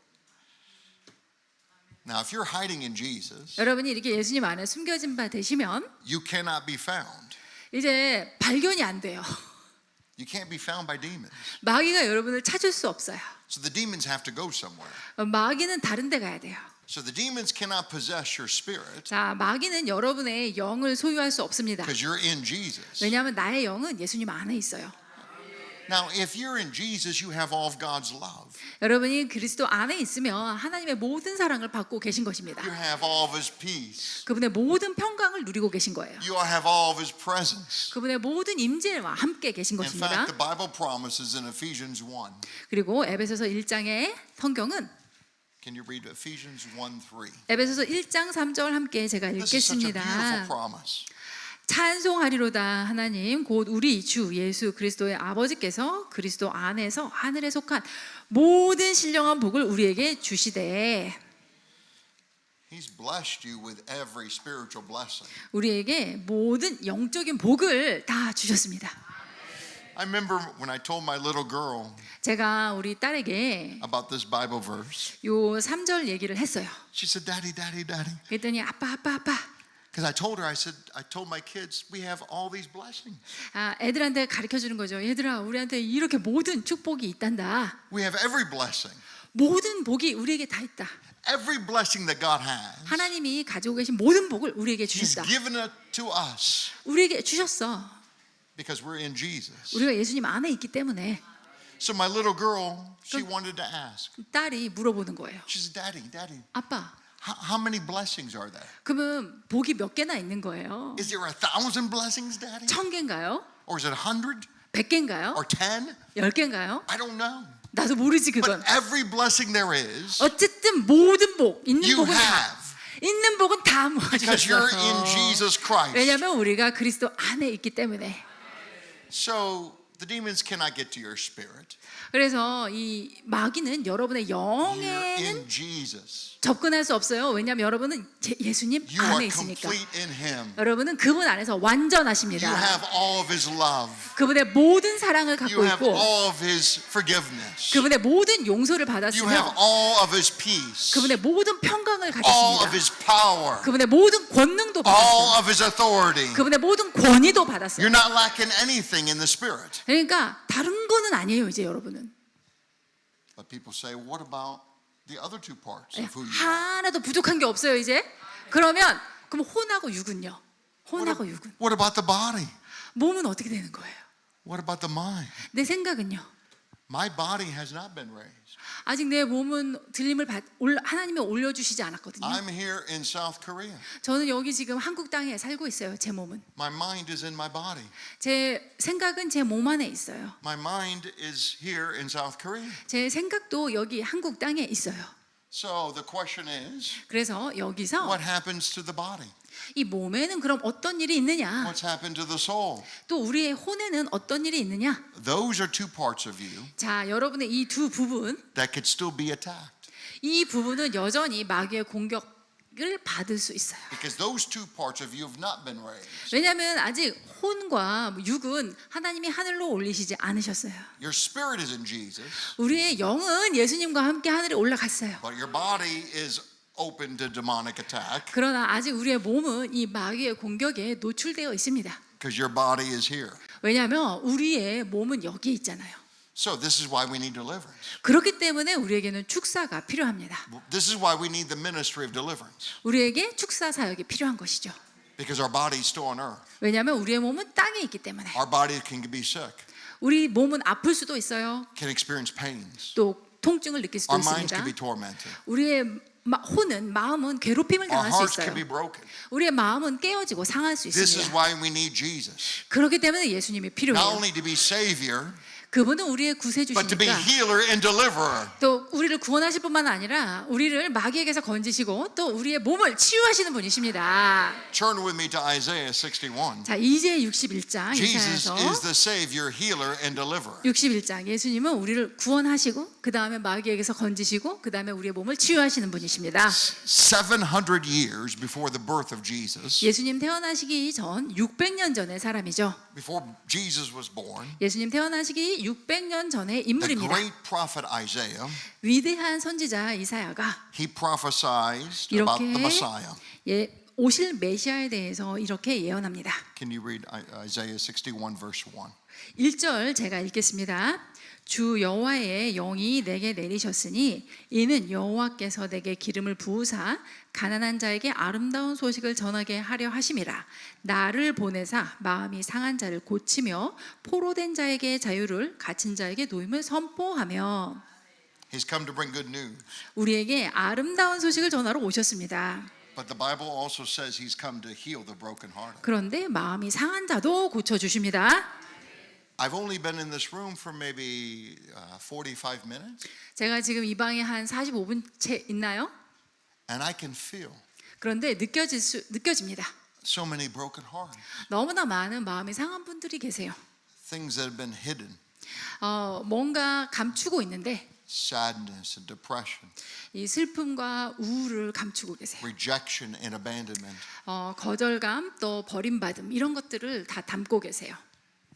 Now, if you're hiding in Jesus, 여러분이 이렇게 예수님 안에 숨겨진 바 되시면 you cannot be found. 이제 발견이 안 돼요. You can't be found by demons. 마귀가 여러분을 찾을 수 없어요. So the demons have to go somewhere. 마귀는 다른 데 가야 돼요. So the demons cannot possess your spirit 자, 마귀는 여러분의 영을 소유할 수 없습니다. because you're in Jesus. 왜냐하면 나의 영은 예수님 안에 있어요. Now, if you're in Jesus, you have all of God's love. 여러분이 그리스도 안에 있으면 하나님의 모든 사랑을 받고 계신 것입니다. You have all of His peace. 그분의 모든 평강을 누리고 계신 거예요. You have all of His presence. 그분의 모든 임재와 함께 계신 In 것입니다. fact, the Bible promises in Ephesians 1. 그리고 에베소서 1장의 성경은 Can you read Ephesians 1:3? 에베소서 1장 3절 함께 제가 This is such a 읽겠습니다. beautiful promise. 찬송하리로다 하나님 곧 우리 주 예수 그리스도의 아버지께서 그리스도 안에서 하늘에 속한 모든 신령한 복을 우리에게 주시되 He's blessed you with every spiritual blessing. 우리에게 모든 영적인 복을 다 주셨습니다. I remember when I told my little girl 제가 우리 딸에게 about this Bible verse. 요 3절 얘기를 했어요. She said, "Daddy, Daddy, Daddy." 그랬더니 아빠. Because I told her, I told my kids, we have all these blessings. 애들한테 가르쳐 주는 거죠. 얘들아, 우리한테 이렇게 모든 축복이 있단다. We have every blessing. 모든 복이 우리에게 다 있다. Every blessing that God has, 하나님이 가지고 계신 모든 복을 우리에게 He's 주셨다. given it to us 우리에게 주셨어. because we're in Jesus. 우리가 예수님 안에 있기 때문에. So my little girl, she wanted to ask. 딸이 물어보는 거예요. She said, "Daddy, Daddy, 아빠, how many blessings are there? 그러면 복이 몇 개나 있는 거예요? Is there 1,000 blessings, Daddy? 1000개인가요? Or is it 100? 100개인가요? Or 10? 10개인가요? I don't know. 나도 모르지 But 그건. every blessing there is, 어쨌든 모든 복, 있는 you 복은 다, have 있는 복은 다 because you're in 모아주셨어요. Jesus Christ. 왜냐하면 우리가 그리스도 안에 있기 때문에. So the demons cannot get to your spirit. 그래서 이 마귀는 여러분의 You're 영에는 in Jesus. 접근할 수 없어요. 왜냐하면 여러분은 예수님 You 안에 are 있으니까. complete in Him. 여러분은 그분 안에서 You 완전하십니다. have all of His love. 그분의 모든 사랑을 You 갖고 have 있고 all of His forgiveness. 그분의 모든 용서를 You have 받았으며 all of His peace. 그분의 모든 평강을 All of 가졌습니다. His power. 그분의 모든 권능도 All 받았어요. of His authority. 그분의 모든 권위도 받았어요. You're not lacking anything in the Spirit. 그러니까 다른 거는 아니에요. 이제 여러분은 But people say, what about the other two parts of who you are? 하나도 부족한 게 없어요. 이제 그러면 그럼 혼하고 육은요? 혼하고 육은 What about the body? 몸은 어떻게 되는 거예요? What about the mind? 내 생각은요? My body has not been raised. 아직 내 몸은 들림을 하나님이 올려주시지 않았거든요. I'm here in South Korea. 저는 여기 지금 한국 땅에 살고 있어요. 제 몸은. My mind is in my body. 제 생각은 제 몸 안에 있어요. My mind is here in South Korea. 제 생각도 여기 한국 땅에 있어요. So the question is, 그래서 여기서 what happens to the body? 이 몸에는 그럼 어떤 일이 있느냐? What's happened to the soul? 또 우리의 혼에는 어떤 일이 있느냐? Those are two parts of you 자, 여러분의 이 두 부분, that could still be attacked. 이 부분은 여전히 마귀의 공격을 받을 수 있어요. Because those two parts of you have not been raised. 왜냐하면 아직 혼과 육은 하나님이 하늘로 올리시지 않으셨어요. Your spirit is in Jesus, 우리의 영은 예수님과 함께 하늘에 올라갔어요. but your body is open to demonic attack 그러나 아직 우리의 몸은 이 마귀의 공격에 노출되어 있습니다. because your body is here. 왜냐하면 우리의 몸은 여기에 있잖아요. So this is why we need deliverance. 그렇기 때문에 우리에게는 축사가 필요합니다. This is why we need the ministry of deliverance 우리에게 축사 사역이 필요한 것이죠. because our body is still on earth. 왜냐하면 우리의 몸은 땅에 있기 때문에 Our body can be sick, 우리 몸은 아플 수도 있어요. can experience pains. 또 통증을 느낄 수도 Our minds 있습니다. can be tormented. 우리의 혼은 마음은 괴롭힘을 Our 당할 수 hearts can 있어요. be broken. 우리의 마음은 깨어지고 상할 수 This is 있습니다. why we need Jesus. 그렇기 때문에 예수님이 Not 필요해요. only to be Savior, 그분은 우리의 but to be 구세주시니까 healer and deliverer. 또 우리를 구원하실 뿐만 아니라 우리를 마귀에게서 건지시고 또 우리의 몸을 치유하시는 분이십니다. Turn with me to Isaiah 61. 자, 이제 61장 Jesus 이사야서 is the Savior, healer, and deliverer. 61장 예수님은 우리를 구원하시고 그 다음에 마귀에게서 건지시고 그 다음에 우리의 몸을 치유하시는 분이십니다. 700 years before the birth of Jesus, 예수님 태어나시기 전 600년 전의 사람이죠. before Jesus was born, 예수님 태어나시기 600년 전의 the 인물입니다. great prophet Isaiah, 위대한 선지자 이사야가 he prophesied about the 이렇게 Messiah. 오실 메시아에 대해서 이렇게 예언합니다. Can you read Isaiah 61 verse 1? 1절 제가 읽겠습니다. 주 여호와의 영이 내게 내리셨으니 이는 여호와께서 내게 기름을 부으사 가난한 자에게 아름다운 소식을 전하게 하려 하심이라. 나를 보내사 마음이 상한 자를 고치며 포로된 자에게 자유를 갇힌 자에게 노임을 선포하며. He's come to bring good news. 우리에게 아름다운 소식을 전하러 오셨습니다. But the Bible also says he's come to heal the brokenhearted. 그런데 마음이 상한 자도 고쳐주십니다. I've only been in this room for maybe 45 minutes, 제가 지금 이 방에 한 45분 채 있나요? and I can feel 그런데 느껴집니다. so many broken hearts, 너무나 많은 마음이 상한 분들이 계세요. things that have been hidden, 뭔가 감추고 있는데 sadness and depression, 이 슬픔과 우울을 감추고 계세요. rejection and abandonment. 거절감 또 버림받음 이런 것들을 다 담고 계세요.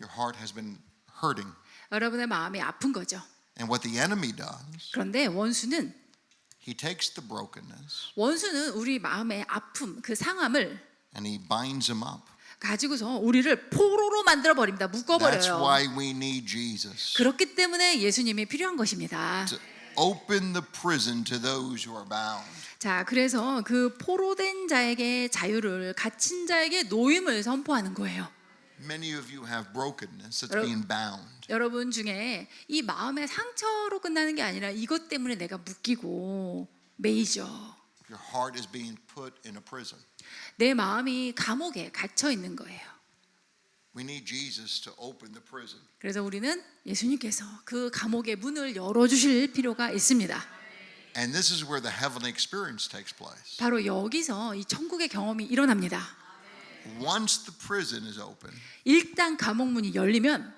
Your heart has been hurting. 여러분의 마음이 아픈 거죠. And what the enemy does, 그런데 원수는 he takes the brokenness 우리 마음의 아픔, 그 상함을 and he binds them up. 가지고서 우리를 포로로 만들어 버립니다. That's 묶어버려요. why we need Jesus. 그렇기 때문에 예수님이 필요한 것입니다. To open the prison to those who are bound. 자, 그래서 그 포로된 자에게 자유를, 갇힌 자에게 노임을 선포하는 거예요. Many of you have brokenness that's 여러- being bound. 여러분 중에 이 마음의 상처로 끝나는 게 아니라 이것 때문에 내가 묶이고 매이죠. Your heart is being put in a prison. 내 마음이 감옥에 갇혀 있는 거예요. We need Jesus to open the prison. 그래서 우리는 예수님께서 그 감옥의 문을 열어주실 필요가 있습니다. And this is where the heavenly experience takes place. 바로 여기서 이 천국의 경험이 일어납니다. Once the prison is open, 일단 감옥 문이 열리면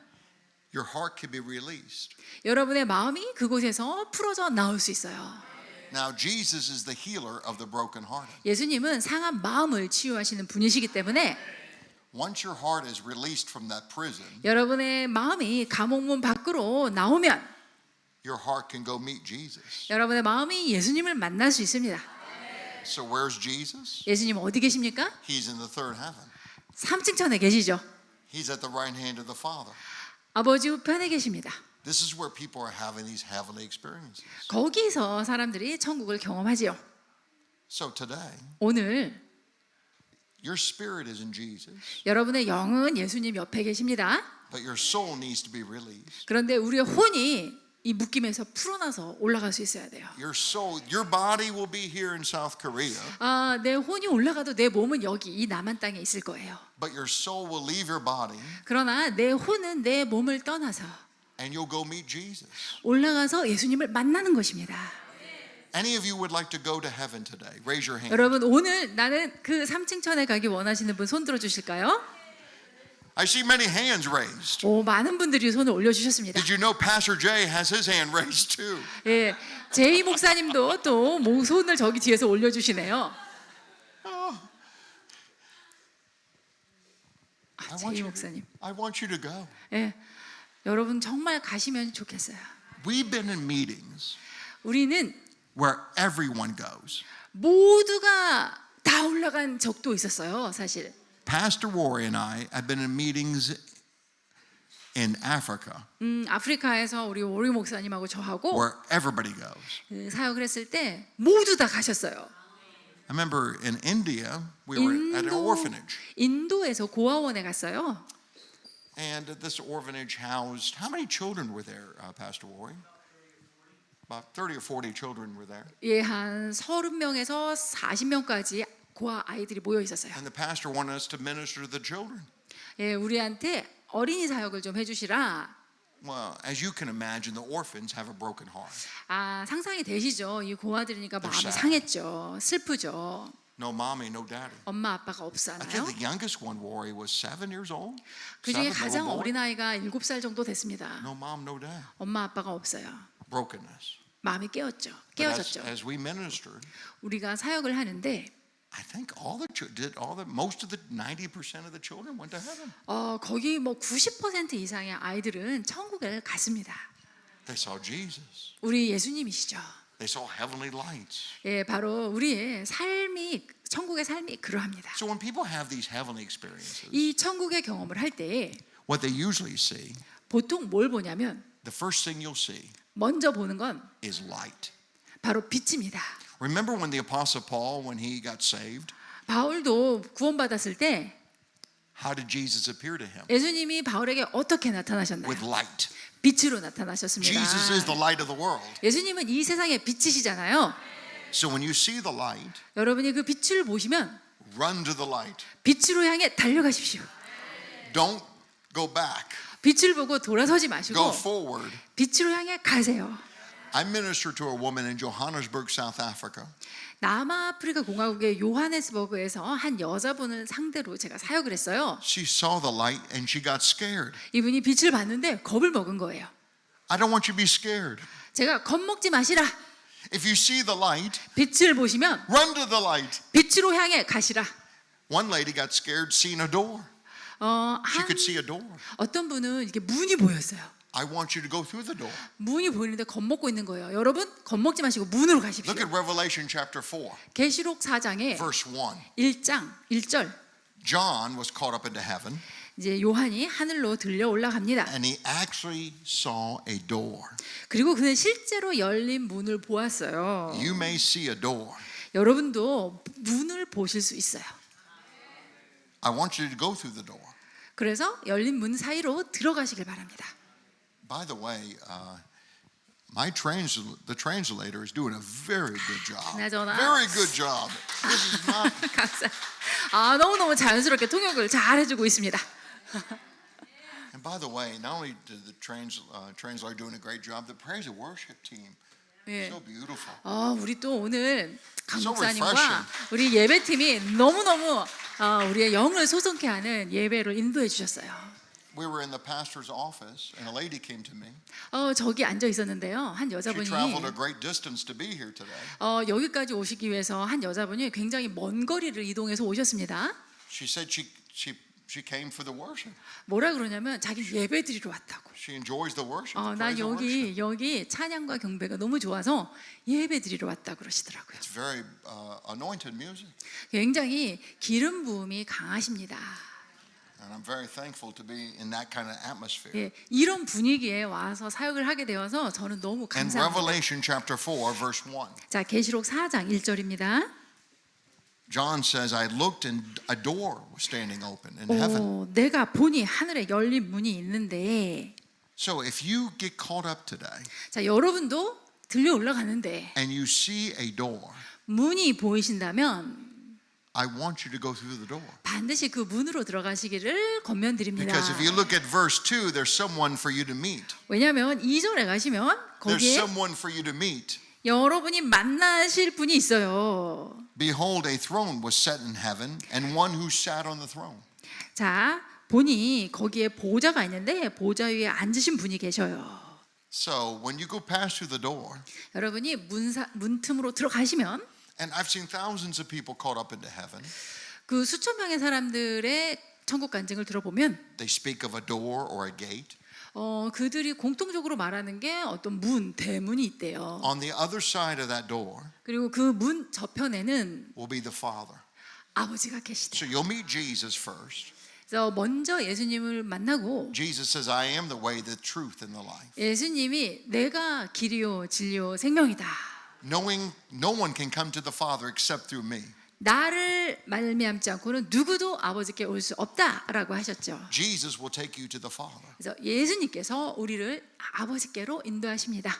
your heart can be released. 여러분의 마음이 그곳에서 풀어져 나올 수 있어요. Now, Jesus is the healer of the brokenhearted. 예수님은 상한 마음을 치유하시는 분이시기 때문에 Once your heart is released from that prison, 여러분의 마음이 감옥문 밖으로 나오면 your heart can go meet Jesus. 여러분의 마음이 예수님을 만날 수 있습니다. So where's Jesus? 예수님 어디 계십니까? He's in the third heaven. 3층 천에 계시죠. He's at the right hand of the Father. 아버지 우편에 계십니다. This is where people are having these heavenly experiences. 거기서 사람들이 천국을 경험하지요. So today, 오늘 your spirit is in Jesus, 여러분의 영은 예수님 옆에 계십니다. but your soul needs to be released. 그런데 우리의 혼이 이 묶임에서 풀어나서 올라갈 수 있어야 돼요. Your soul, your body will be here in South Korea, 내 혼이 올라가도 내 몸은 여기 이 남한 땅에 있을 거예요. but your soul will leave your body 그러나 내 혼은 내 몸을 떠나서 and you'll go meet Jesus. 올라가서 예수님을 만나는 것입니다. Any of you would like to go to heaven today? Raise your hand. 여러분 오늘 나는 그 3층 천에 가기 원하시는 분 손 들어 주실까요? I see many hands raised. 오, 많은 분들이 손을 올려 주셨습니다. Did you know Pastor Jay has his hand raised too? 예, 제이 목사님도 또 손을 저기 뒤에서 올려 주시네요. 제이 목사님. I want you to go. 예, 여러분 정말 가시면 좋겠어요. We've been in meetings 우리는 where everyone goes. 모두가 다 올라간 적도 있었어요, 사실. Pastor Rory and I have been in meetings in Africa 아프리카에서 우리 오리 목사님하고 저하고 where everybody goes. 그 사역을 했을 때 모두 다 가셨어요. I remember in India, we were at an orphanage. 인도에서 고아원에 갔어요. And this orphanage housed, how many children were there, Pastor Rory? About 30 or 40 children were there. 예, 한 30명에서 40명까지 고아 아이들이 모여 있었어요. And the pastor wanted us to minister to the children. 예, 우리한테 어린이 사역을 좀 해주시라. Well, as you can imagine, the orphans have a broken heart. 아, 상상이 되시죠? 이 고아들이니까 마음이 sad. 상했죠. 슬프죠. No mommy, no daddy. 엄마 아빠가 I 없잖아요. think the youngest one, Rory, was 7 years old. 그 중에 7, 가장 little boy. 어린 아이가 7살 정도 됐습니다. No mom, no dad. 엄마 아빠가 없어요. Brokenness. 마음이 깨었죠. But 깨어졌죠. as we ministered, 우리가 사역을 하는데 I think most of the 90% of the children went to heaven. 거기 뭐 90% 이상의 아이들은 천국에 갔습니다. They saw Jesus. 우리 예수님이시죠. They saw heavenly lights. 예, 바로 우리의 삶이 천국의 삶이 그러합니다. So when people have these heavenly experiences, 이 천국의 경험을 할 때 what they usually see, 보통 뭘 보냐면 the first thing you'll see 먼저 보는 건 is light. 바로 빛입니다. Remember when the Apostle Paul, when he got saved, 바울도 구원받았을 때 how did Jesus appear to him? 예수님이 바울에게 어떻게 나타나셨나요? With light. 빛으로 나타나셨습니다. Jesus is the light of the world. 예수님은 이 세상의 빛이시잖아요. So when you see the light, 여러분이 그 빛을 보시면 run to the light. 빛으로 향해 달려가십시오. Don't go back. 빛을 보고 돌아서지 Go 마시고 forward. 빛으로 향해 가세요. I ministered to a woman in Johannesburg, South Africa. 남아프리카 공화국의 요하네스버그에서 한 여자분을 상대로 제가 사역을 했어요. She saw the light and she got scared. 이분이 빛을 봤는데 겁을 먹은 거예요. I don't want you to be scared. 제가 겁먹지 마시라. If you see the light, 빛을 보시면 run to the light. 빛으로 향해 가시라. One lady got scared seeing a door. She could see a door. 어떤 분은 이렇게 문이 보였어요. I want you to go through the door. 문이 보이는데 겁먹고 있는 거예요. 여러분 겁먹지 마시고 문으로 가십시오. Look at Revelation chapter 4, 계시록 4장에 verse 1. 1장 1절 John was caught up into heaven 이제 요한이 하늘로 들려 올라갑니다. and he actually saw a door. 그리고 그는 실제로 열린 문을 보았어요. You may see a door. 여러분도 문을 보실 수 있어요. I want you to go through the door. 그래서 열린 문 사이로 들어가시길 바랍니다. By the way, the translator is doing a very good job. 그나저나. Very good job. This is not. 감사. 너무너무 자연스럽게 통역을 잘 해주고 있습니다. And by the way, not only did the translator doing a great job, the praise and worship team, 예. so beautiful. 우리 또 오늘 강 So 목사님과 refreshing. 우리 예배팀이 너무너무 우리의 영을 솟게 하는 예배를 인도해 주셨어요. We were in the pastor's office, and a lady came to me. 저기 앉아 있었는데요. 한 She 여자분이 traveled a great distance to be here today. 여기까지 오시기 위해서 한 여자분이 굉장히 먼 거리를 이동해서 오셨습니다. She said she came for the worship. 뭐라 그러냐면 자기 예배 드리러 왔다고. She enjoys the worship. the 난 praise and worship. 여기 찬양과 경배가 너무 좋아서 예배 드리러 왔다 그러시더라고요. It's very anointed music, 굉장히 기름 부음이 강하십니다. and I'm very thankful to be in that kind of atmosphere. 예, 이런 분위기에 와서 사역을 하게 되어서 저는 너무 In 감사합니다. Revelation chapter 4, verse 1, 자, 계시록 4장 1절입니다. John says, I looked and a door was standing open in heaven. 내가 보니 하늘에 열린 문이 있는데, So if you get caught up today 자, 여러분도 들려 올라가는데 and you see a door, 문이 보이신다면 I want you to go through the door. 반드시 그 문으로 들어가시기를 권면드립니다. Because if you look at verse 2, there's someone for you to meet. 왜냐하면 2절에 가시면 There's 거기에 someone for you to meet. 여러분이 만나실 분이 있어요. Behold, a throne was set in heaven, and one who sat on the throne. 자, 보니 거기에 보좌가 있는데 보좌 위에 앉으신 분이 계셔요. So when you go past through the door, 여러분이 문틈으로 들어가시면 and I've seen thousands of people caught up into heaven. 그 수천 명의 사람들의 천국 간증을 들어보면 They speak of a door or a gate. 그들이 공통적으로 말하는 게 어떤 대문이 있대요. On the other side of that door 그리고 그 문 저편에는 will be the Father. 아버지가 계시대요. So you'll meet Jesus first. 그래서 먼저 예수님을 만나고 Jesus says, I am the way, the truth, and the life. 예수님이 내가 길이요 진리요 생명이다. Knowing no one can come to the Father except through me. 나를 말미암지 않고는 누구도 아버지께 올 수 없다라고 하셨죠. Jesus will take you to the Father. 그래서 예수님께서 우리를 아버지께로 인도하십니다.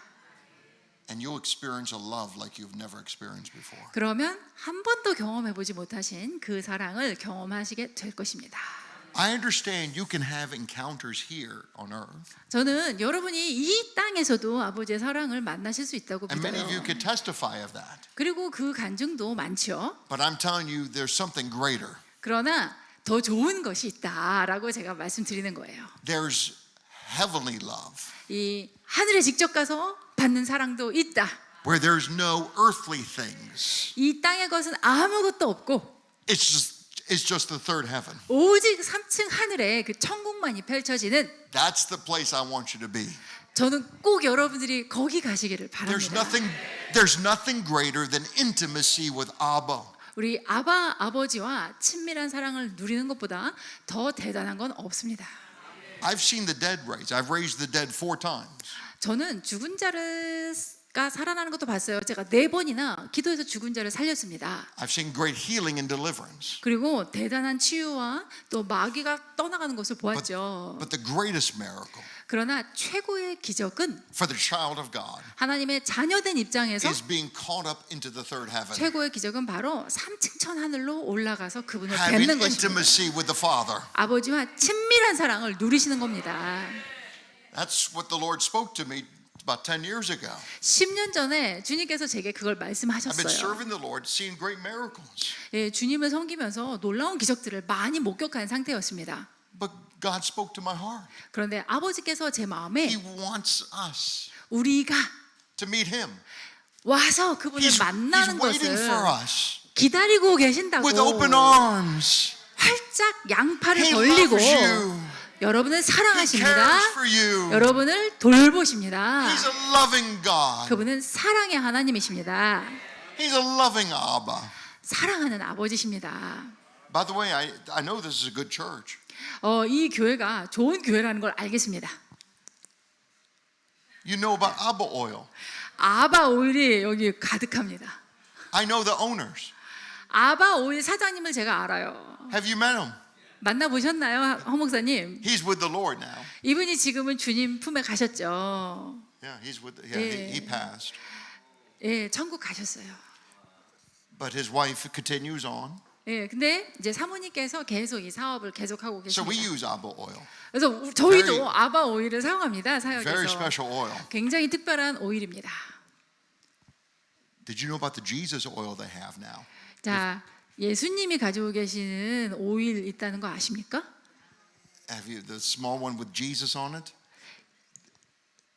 And you'll experience a love like you've never experienced before. 그러면 한 번도 경험해보지 못하신 그 사랑을 경험하시게 될 것입니다. I understand you can have encounters here on earth. 저는 여러분이 이 땅에서도 아버지의 사랑을 만나실 수 있다고 And many of you 믿어요. can testify of that. 그리고 그 간증도 많죠. But I'm telling you, there's something greater. 그러나 더 좋은 것이 있다라고 제가 말씀드리는 거예요. There's heavenly love 이 하늘에 직접 가서 받는 사랑도 있다. where there's no earthly things. 이 땅의 것은 아무것도 없고 It's just the third heaven. 오직 3층 하늘에 그 천국만이 펼쳐지는 That's the place I want you to be. 저는 꼭 여러분들이 거기 가시기를 There's 바랍니다. nothing greater than intimacy with Abba. 우리 아버지와 친밀한 사랑을 누리는 것보다 더 대단한 건 없습니다. I've seen the dead raised. I've raised the dead 4 times. 저는 죽은 자가 살아나는 것도 봤어요. 제가 4번이나 기도해서 죽은 자를 살렸습니다. I've seen great healing and deliverance. 그리고 대단한 치유와 또 마귀가 떠나가는 것을 보았죠. But the greatest miracle 그러나 최고의 기적은 for the child of God 하나님의 자녀된 입장에서 is being caught up into the third heaven. 최고의 기적은 바로 3층 천 하늘로 올라가서 그분을 Having 뵙는 것입니다. intimacy with the Father. 아버지와 친밀한 사랑을 누리시는 겁니다. That's what the Lord spoke to me about 10 years ago. 10년 전에 주님께서 제게 그걸 I've been 말씀하셨어요. serving the Lord, seeing great miracles. 예, 주님을 섬기면서 놀라운 기적들을 많이 목격한 상태였습니다. But God spoke to my heart. 그런데 아버지께서 제 He 마음에 wants us 우리가 to meet Him. 와서 그분을 He's 만나는 waiting for 것을 us 기다리고 계신다고 with open arms. 활짝 양팔을 He 벌리고 loves you. 여러분을 He 사랑하십니다. cares for you. 여러분을 돌보십니다. He's a loving God. 그분은 사랑의 하나님이십니다. He's a loving Abba. 사랑하는 아버지십니다. By the way, I know this is a good church. 이 교회가 좋은 교회라는 걸 알겠습니다. You know about Abba oil. 아바 오일이 여기 가득합니다. I know the owners. 아바 오일 사장님을 제가 알아요. Have you met him? 만나보셨나요, 허 목사님? He's with the Lord now. 이분이 지금은 주님 품에 가셨죠. Yeah, he passed. 예, 천국 가셨어요. But his wife continues on. 예, 근데 이제 사모님께서 계속 이 사업을 계속하고 So we 계십니다. use Abba oil. 그래서 저희도 Very- 아바 오일을 사용합니다. Very 사역에서. special oil. 굉장히 특별한 오일입니다. Did you know about the Jesus oil they have now? 자, 예수님이 가지고 계시는 오일 있다는 거 아십니까? Have you the small one with Jesus on it?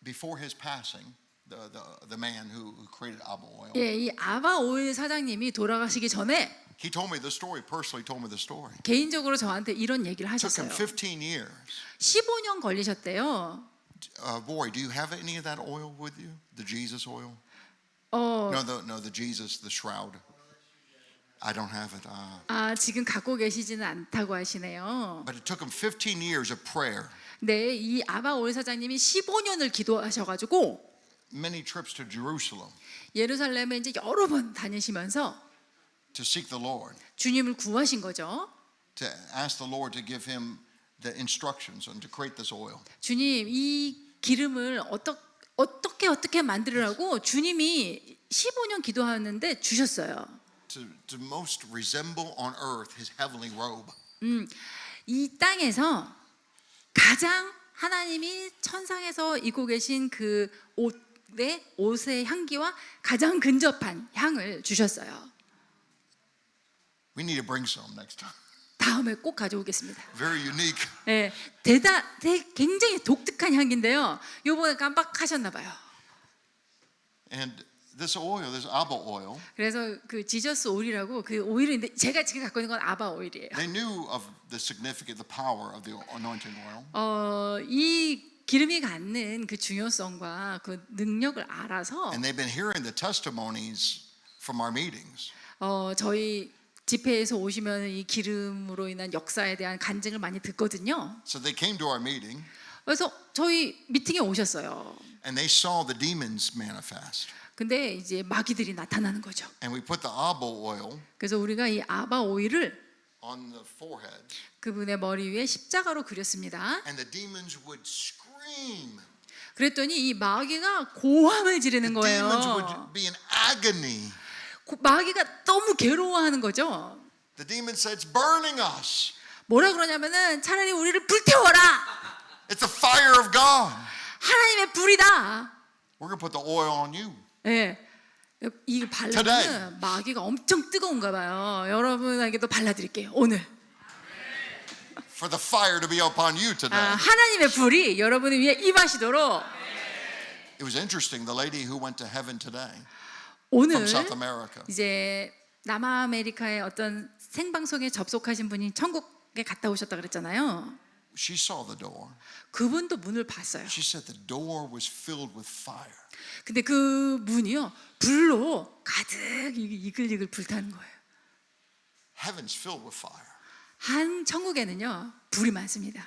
Before his passing, the man who created Abba oil, 예, 이 아바 오일 사장님이 돌아가시기 전에 he told me the story. Personally, told me the story. 개인적으로 저한테 이런 얘기를 It took him 하셨어요. 15 years. 15년 걸리셨대요. Boy, do you have any of that oil with you? The Jesus oil? 어, No, the Jesus, the shroud. I don't have it. 지금 갖고 계시지는 않다고 하시네요. But it took him 15 years of prayer, 네, 이 아바 오일 사장님이 15년을 기도하셔가지고 many trips to Jerusalem 예루살렘에 이제 여러 번 다니시면서 to seek the Lord, 주님을 구하신 거죠. to ask the Lord to give him the instructions and to create this oil. 주님, 이 기름을 어떻게 만들으라고 주님이 15년 기도하는데 주셨어요. To most resemble on earth his heavenly robe. 이 땅에서 가장 하나님이 천상에서 입고 계신 그 옷의 향기와 가장 근접한 향을 주셨어요. We need to bring some next time. 다음에 꼭 가져오겠습니다. Very unique. 네, 굉장히 독특한 향기인데요. 요번에 깜빡하셨나 봐요. And this oil, this Abba oil, 그래서 그 지저스 오일이라고 그 오일인데 제가 지금 갖고 있는 건 아바 오일이에요. they knew of the significance, the power of the anointing oil. 이 기름이 갖는 그 중요성과 그 능력을 알아서 And they've been hearing the testimonies from our meetings. 저희 집회에서 오시면 이 기름으로 인한 역사에 대한 간증을 많이 듣거든요. So they came to our meeting 그래서 저희 미팅에 오셨어요. and they saw the demons manifest. 근데 이제 마귀들이 나타나는 거죠. And we put the Abba oil 그래서 우리가 이 아바 오일을 on the forehead, 그분의 머리 위에 십자가로 그렸습니다. and the demons would scream. 그랬더니 이 마귀가 고함을 지르는 The demons 거예요. would be in agony. 마귀가 너무 괴로워하는 거죠. The demon said, "It's burning us. 뭐라 그러냐면은 차라리 우리를 불태워라. It's the fire of God. 하나님의 불이다. We're going to put the oil on you." 예. 이 발라면 마귀가 엄청 뜨거운가 봐요. 여러분에게도 발라드릴게요. 오늘. For the fire to be upon you today. 하나님의 불이 여러분을 위해 임하시도록. It was interesting. The lady who went to heaven today 오늘 from South America. 이제 남아메리카의 어떤 생방송에 접속하신 분이 천국에 갔다 오셨다 그랬잖아요. She saw the door. 그분도 문을 봤어요. She said the door was filled with fire. 근데 그 문이요 불로 가득 이글이글 불타는 거예요. Heaven's filled with fire. 한 천국에는요 불이 많습니다.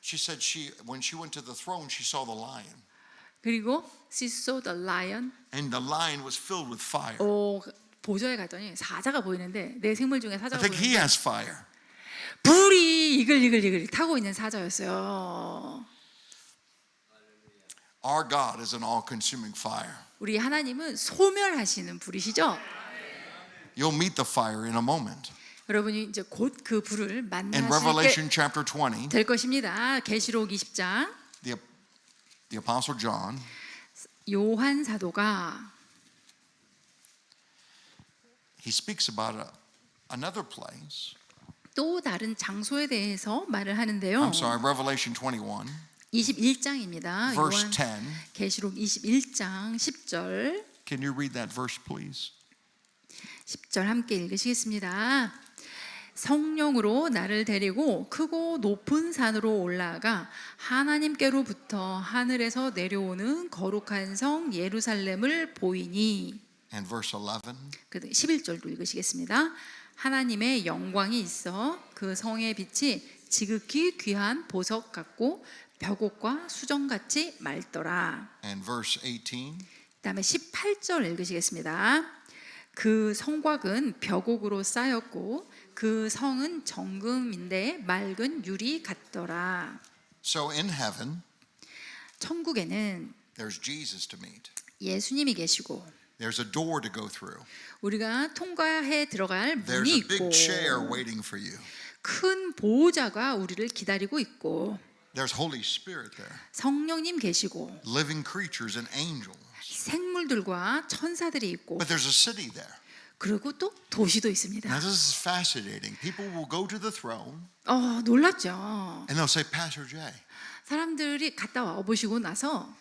She said when she went to the throne, she saw the lion. 그리고 she saw the lion. And the lion was filled with fire. 보좌에 갔더니 사자가 보이는데 내 생물 중에 I 사자가 think he 보이는데 has fire. 불이 이글이글 타고 있는 사자였어요. Our God is an all-consuming fire. 우리 하나님은 소멸하시는 불이시죠. You'll meet the fire in a moment. 여러분이 이제 곧 그 불을 In 만나시게 Revelation chapter 20, 될 것입니다. 계시록 20장 the Apostle John, 요한 사도가 he speaks about another place. 또 다른 장소에 대해서 말을 하는데요. I'm sorry, Revelation 21, 21장입니다. verse 요한 10. 계시록 21장 10절. Can you read that verse, please? 10절 함께 읽으시겠습니다. 성령으로 나를 데리고 크고 높은 산으로 올라가 하나님께로부터 하늘에서 내려오는 거룩한 성 예루살렘을 보이니. And verse 11. 11절도 읽으시겠습니다. 하나님의 영광이 있어 그 성의 빛이 지극히 귀한 보석 같고 벽옥과 수정같이 맑더라. And verse 18. 그다음에 18절 읽으시겠습니다. 그 성곽은 벽옥으로 쌓였고 그 성은 정금인데 맑은 유리 같더라. So in heaven, 천국에는 there's Jesus to meet. 예수님이 계시고 There's a door to go through. 우리가 통과해 들어갈 문이 There's a 있고 big chair waiting for you. 큰 보호자가 우리를 기다리고 있고 There's Holy Spirit there. 성령님 계시고 Living creatures and angels. 생물들과 천사들이 있고 But there's a city there. 그리고 또 도시도 있습니다. Now this is fascinating. People will go to the throne 놀랍죠. and they'll say, Pastor Jay. 사람들이 갔다 와 보시고 나서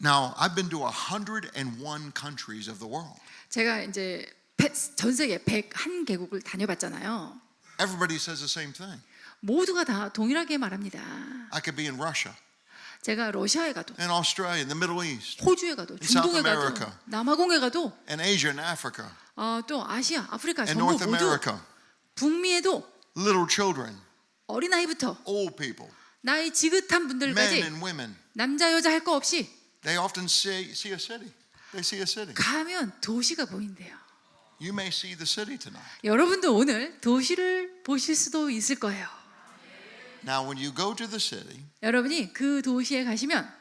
Now I've been to 101 countries of the world. 제가 이제 전 세계 101개국을 다녀봤잖아요. Everybody says the same thing. 모두가 다 동일하게 말합니다. I could be in Russia, 제가 러시아에 가도, in Australia, in the Middle East, 호주에 가도, 중동에 South 가도, America. 남아공에 가도, in Asia and Africa, 또 아시아, 아프리카 in 전부 North 모두 America. 북미에도 Little children, 어린아이부터 old people, 나이 지긋한 men 분들까지 and women. 남자 여자 할 거 없이 They often see a city. They see a city. 가면 도시가 보인대요. You may see the city tonight. 여러분도 오늘 도시를 보실 수도 있을 거예요. Now, when you go to the city, 여러분이 그 도시에 가시면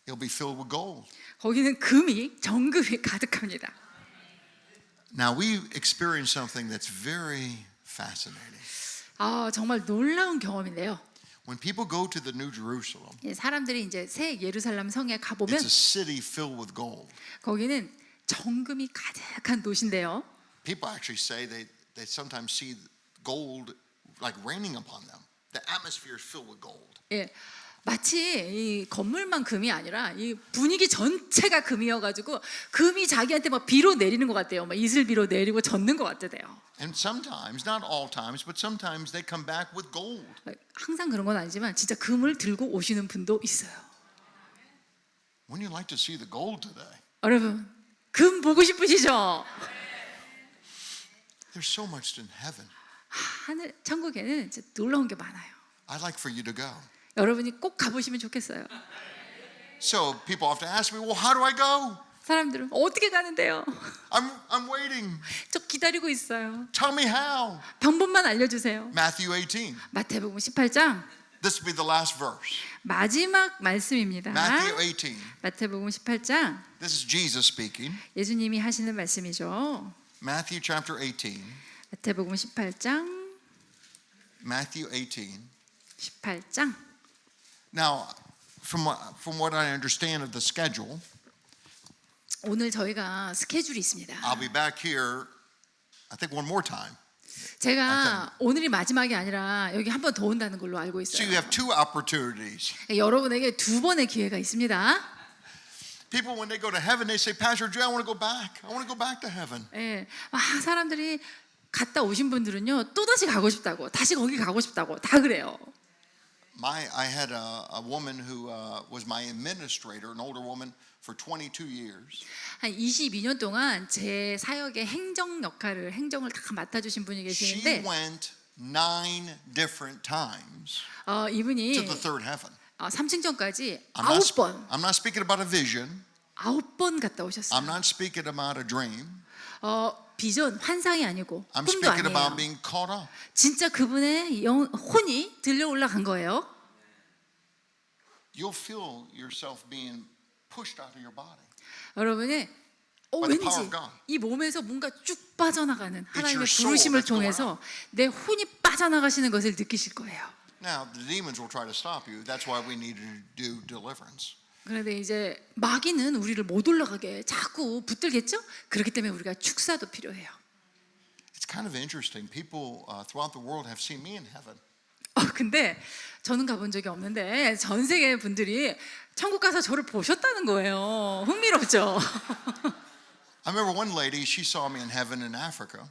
it'll be filled with gold. 거기는 금이 정금이 가득합니다. Now, we experience something that's very fascinating. 정말 놀라운 경험인데요. When people go to the New Jerusalem, 사람들이 이제 새 예루살렘 성에 가보면 it's a city filled with gold. 거기는 정금이 가득한 도시인데요. People actually say they sometimes see gold like raining upon them. The atmosphere is filled with gold. 예, 마치 이 건물만 금이 아니라 이 분위기 전체가 금이어가지고 금이 자기한테 막 비로 내리는 것 같대요. 막 이슬비로 내리고 젖는 것 같대요. And sometimes, not all times, but sometimes they come back with gold. 항상 그런 건 아니지만 진짜 금을 들고 오시는 분도 있어요. Wouldn't you like to see the gold today? 여러분, 금 보고 싶으시죠? There's so much in heaven. 하늘 천국에는 진짜 놀라운 게 많아요. I'd like for you to go. 여러분이 꼭 가보시면 좋겠어요. So people often ask me, well, how do I go? 사람들은 어떻게 가는데요? I'm waiting. 저 기다리고 있어요. Tell me how. 방법만 알려주세요. Matthew 18. 마태복음 18장 This will be the last verse. 마지막 말씀입니다. Matthew 18. 마태복음 18장 This is Jesus speaking. 예수님이 하시는 말씀이죠. Matthew chapter 18. 마태복음 18장 Matthew 18. 18장 Now, from what I understand of the schedule, 오늘 저희가 스케줄이 있습니다. I'll be back here, I think, one more time. 제가 오늘이 마지막이 아니라 여기 한 번 더 온다는 걸로 알고 So you 있어요. have two opportunities. 여러분에게 두 번의 기회가 있습니다. People, when they go to heaven, they say, Pastor Joe, I want to go back. I want to go back to heaven. 예, 사람들이 갔다 오신 분들은요 또 다시 가고 싶다고, 다시 거기 가고 싶다고 다 그래요. I had a woman who was my administrator, an older woman, for 22 years. 한 22년 동안 제 사역의 행정을 다 맡아주신 분이 She 계시는데 went 9 different times 이분이 to the third heaven. 삼층전까지 I'm not speaking about a vision. 9번 갔다 오셨어요. I'm not speaking about a dream. 비전, 환상이 아니고 I'm 꿈도 speaking 아니에요. about being caught up. 진짜 그분의 혼이 들려 올라간 거예요. You'll feel yourself being pushed out of your body. 여러분의 By the power 왠지 of God. 이 몸에서 뭔가 쭉 빠져나가는 하나님의 your soul 부르심을 that's going 통해서 내 혼이 빠져나가시는 것을 느끼실 거예요. Now, the demons will try to stop you. That's why we need to do deliverance. 그런데 이제 마귀는 우리를 못 올라가게 자꾸 붙들겠죠? 그렇기 때문에 우리가 축사도 필요해요. It's kind of interesting. People throughout the world have seen me in heaven. 근데 저는 가본 적이 없는데 전 세계 분들이 천국 가서 저를 보셨다는 거예요. 흥미롭죠? I remember one lady, she saw me in heaven in Africa.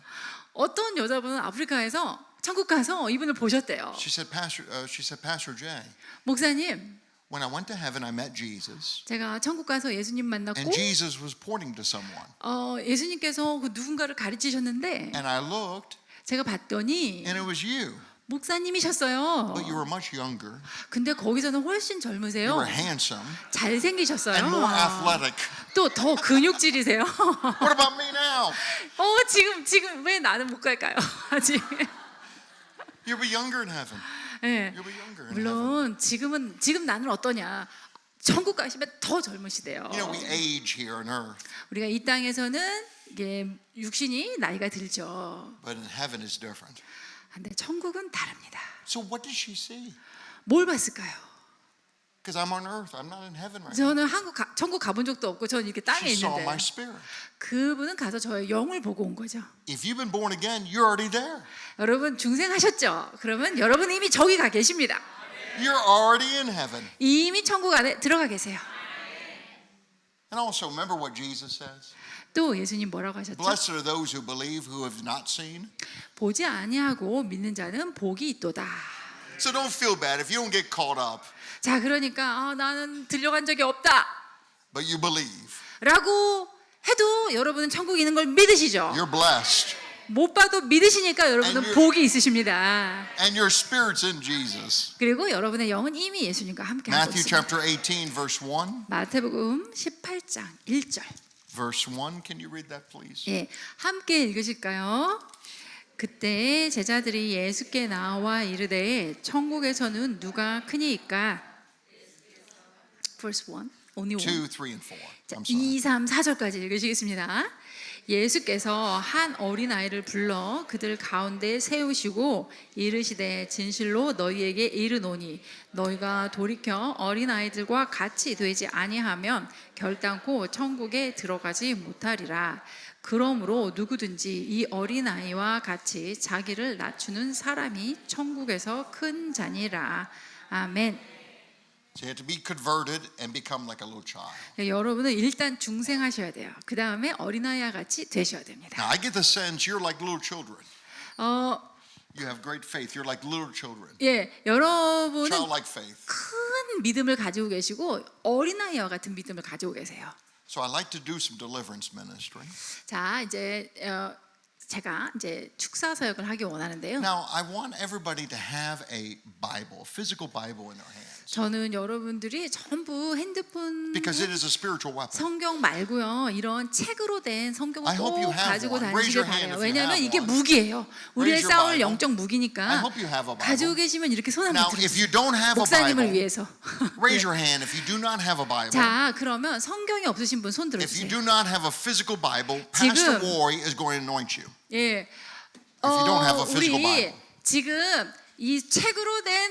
어떤 여자분은 아프리카에서 천국 가서 이분을 보셨대요. She said, Pastor Jay, 목사님, when I went to heaven, I met Jesus. 제가 천국 가서 예수님 만났고 And Jesus was pointing to someone. 예수님께서 그 누군가를 가르치셨는데 And I looked, 제가 봤더니 and it was you. 목사님이셨어요. But you were much younger. 근데 거기서는 훨씬 You 젊으세요. were handsome 잘생기셨어요. and more athletic. 또 더 근육질이세요. What about me now? 지금 왜 나는 못 갈까요? 아직. You'll be younger in heaven. 네. You'll be younger in heaven. 물론 지금 나는 어떠냐? 천국 가시면 더 젊으시대요. You know, we age here on earth, 우리가 이 땅에서는 이게 육신이 나이가 들죠. but in heaven is different. 근데 천국은 다릅니다. So what did she see? 뭘 봤을까요? Because I'm on earth. I'm not in heaven right now. 저는 천국 가본 적도 없고 저는 이렇게 땅에 She saw 있는데 my spirit. 그분은 가서 저의 영을 보고 온 거죠. If you've been born again, you're already there. 여러분 중생하셨죠? 그러면 여러분 이미 저기 가 계십니다. You're already in heaven. 이미 천국 안에 들어가 계세요. And also remember what Jesus says. 또 예수님 뭐라고 하셨죠? Blessed are those who believe who have not seen. 보지 아니하고 믿는 자는 복이 있도다. So don't feel bad if you don't get caught up, 자, 그러니까 나는 들려간 적이 없다 but you believe. 라고 해도 여러분은 천국에 있는 걸 믿으시죠? You're blessed. 못 봐도 믿으시니까 여러분은 And 복이 있으십니다. And your spirit's in Jesus. 그리고 여러분의 영은 이미 예수님과 함께 하고 Matthew 있습니다. chapter 18, verse 1. 마태복음 18장 1절. Verse 1. Can you read that, please? 예, 함께 읽으실까요? 그때 제자들이 예수께 나와 이르되 천국에서는 누가 크니이까? Verse 1. Only 1. 2, 3, and 4. 자, I'm sorry. 2, 3, 4절까지 읽으시겠습니다. 예수께서 한 어린아이를 불러 그들 가운데 세우시고 이르시되 진실로 너희에게 이르노니 너희가 돌이켜 어린아이들과 같이 되지 아니하면 결단코 천국에 들어가지 못하리라. 그러므로 누구든지 이 어린아이와 같이 자기를 낮추는 사람이 천국에서 큰 자니라. 아멘. So you have to be converted and become like a little child. 여러분은 일단 중생하셔야 돼요. 그 다음에 어린아이와 같이 되셔야 됩니다. Now, I get the sense you're like little children. You have great faith. You're like little children. 예, 여러분은 Childlike faith. 큰 믿음을 가지고 계시고 어린아이와 같은 믿음을 가지고 계세요. So I like to do some deliverance ministry. 자, 이제 제가 이제 축사 사역을 하기 원하는데요. Now, I want everybody to have a Bible, a physical Bible in their hands. 저는 여러분들이 전부 핸드폰 Because it is a spiritual weapon. 성경 말고요, 이런 책으로 된 성경을 I hope 꼭 you have 가지고 one. Raise 다니시길 your hand 바래요. if you 왜냐하면 have 이게 one. 무기예요. 우리의 Raise your 싸울 Bible. 영적 I 무기니까 hope you have a Bible. 가지고 계시면 이렇게 손 Now, 한번 if you 들어주세요. don't have a 목사님을 Bible, 위해서. raise your hand. If you do not have a Bible, 자, 그러면 성경이 없으신 분 손 if you 들어주세요. do not have a physical Bible, Pastor 지금- Roy is going to anoint you. 예, you don't have a physical 우리 Bible. 지금 이 책으로 된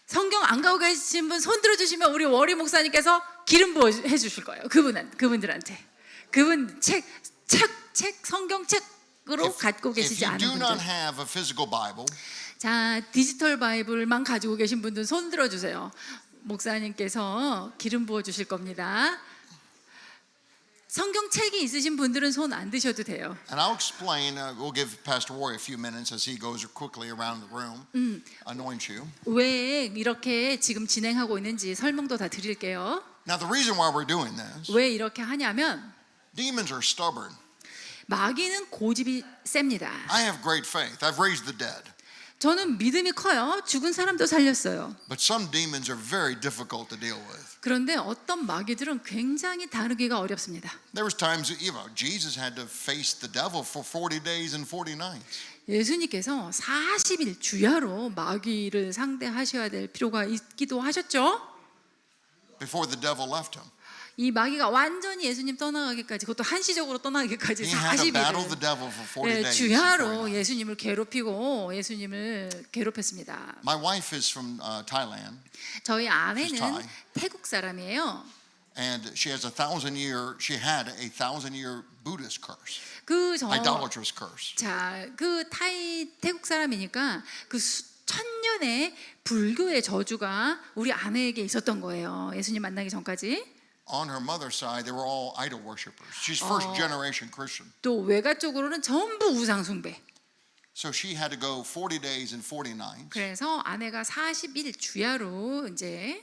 성경 안 갖고 계신 분 손 들어주시면 우리 워리 목사님께서 기름 부어 해주실 거예요. 그분들한테. 그분 책 성경책으로 갖고 If 계시지 you 않은 do not 분들. have a physical Bible, 자, 디지털 바이블만 가지고 계신 분들 손 들어주세요. 목사님께서 기름 부어 주실 겁니다. 성경책이 있으신 분들은 손 안 드셔도 돼요. and I'll explain, we'll give Pastor Roy a few minutes as he goes quickly around the room, anoint you. 왜 이렇게 지금 진행하고 있는지 설명도 다 드릴게요. Now, the reason why we're doing this, 왜 이렇게 하냐면 demons are stubborn. 마귀는 고집이 셉니다. I have great faith. I've raised the dead. 저는 믿음이 커요. 죽은 사람도 살렸어요. But some demons are very difficult to deal with. 그런데 어떤 마귀들은 굉장히 다루기가 어렵습니다. There was times, Jesus had to face the devil for 40 days and 40 nights. 예수님께서 40일 주야로 마귀를 상대하셔야 될 필요가 있기도 하셨죠. Before the devil left him. 이 마귀가 완전히 예수님 떠나가기까지, 그것도 한시적으로 떠나기까지 He had to battle 40일을 the devil for 40 days. and 40 주야로 nights. 예수님을 괴롭히고 예수님을 괴롭혔습니다. My wife is from Thailand, 저희 아내는 Thai. 태국 사람이에요. and she had a 1,000-year Buddhist curse, 그 idolatrous curse. 자, 그 태국 사람이니까 그 천년의 불교의 저주가 우리 아내에게 있었던 거예요. 예수님 만나기 전까지. On her mother's side, they were all idol worshippers. She's first generation Christian. 또 외가 쪽으로는 전부 우상 숭배. So she had to go 40 days and 40 nights 그래서 아내가 40일 주야로 이제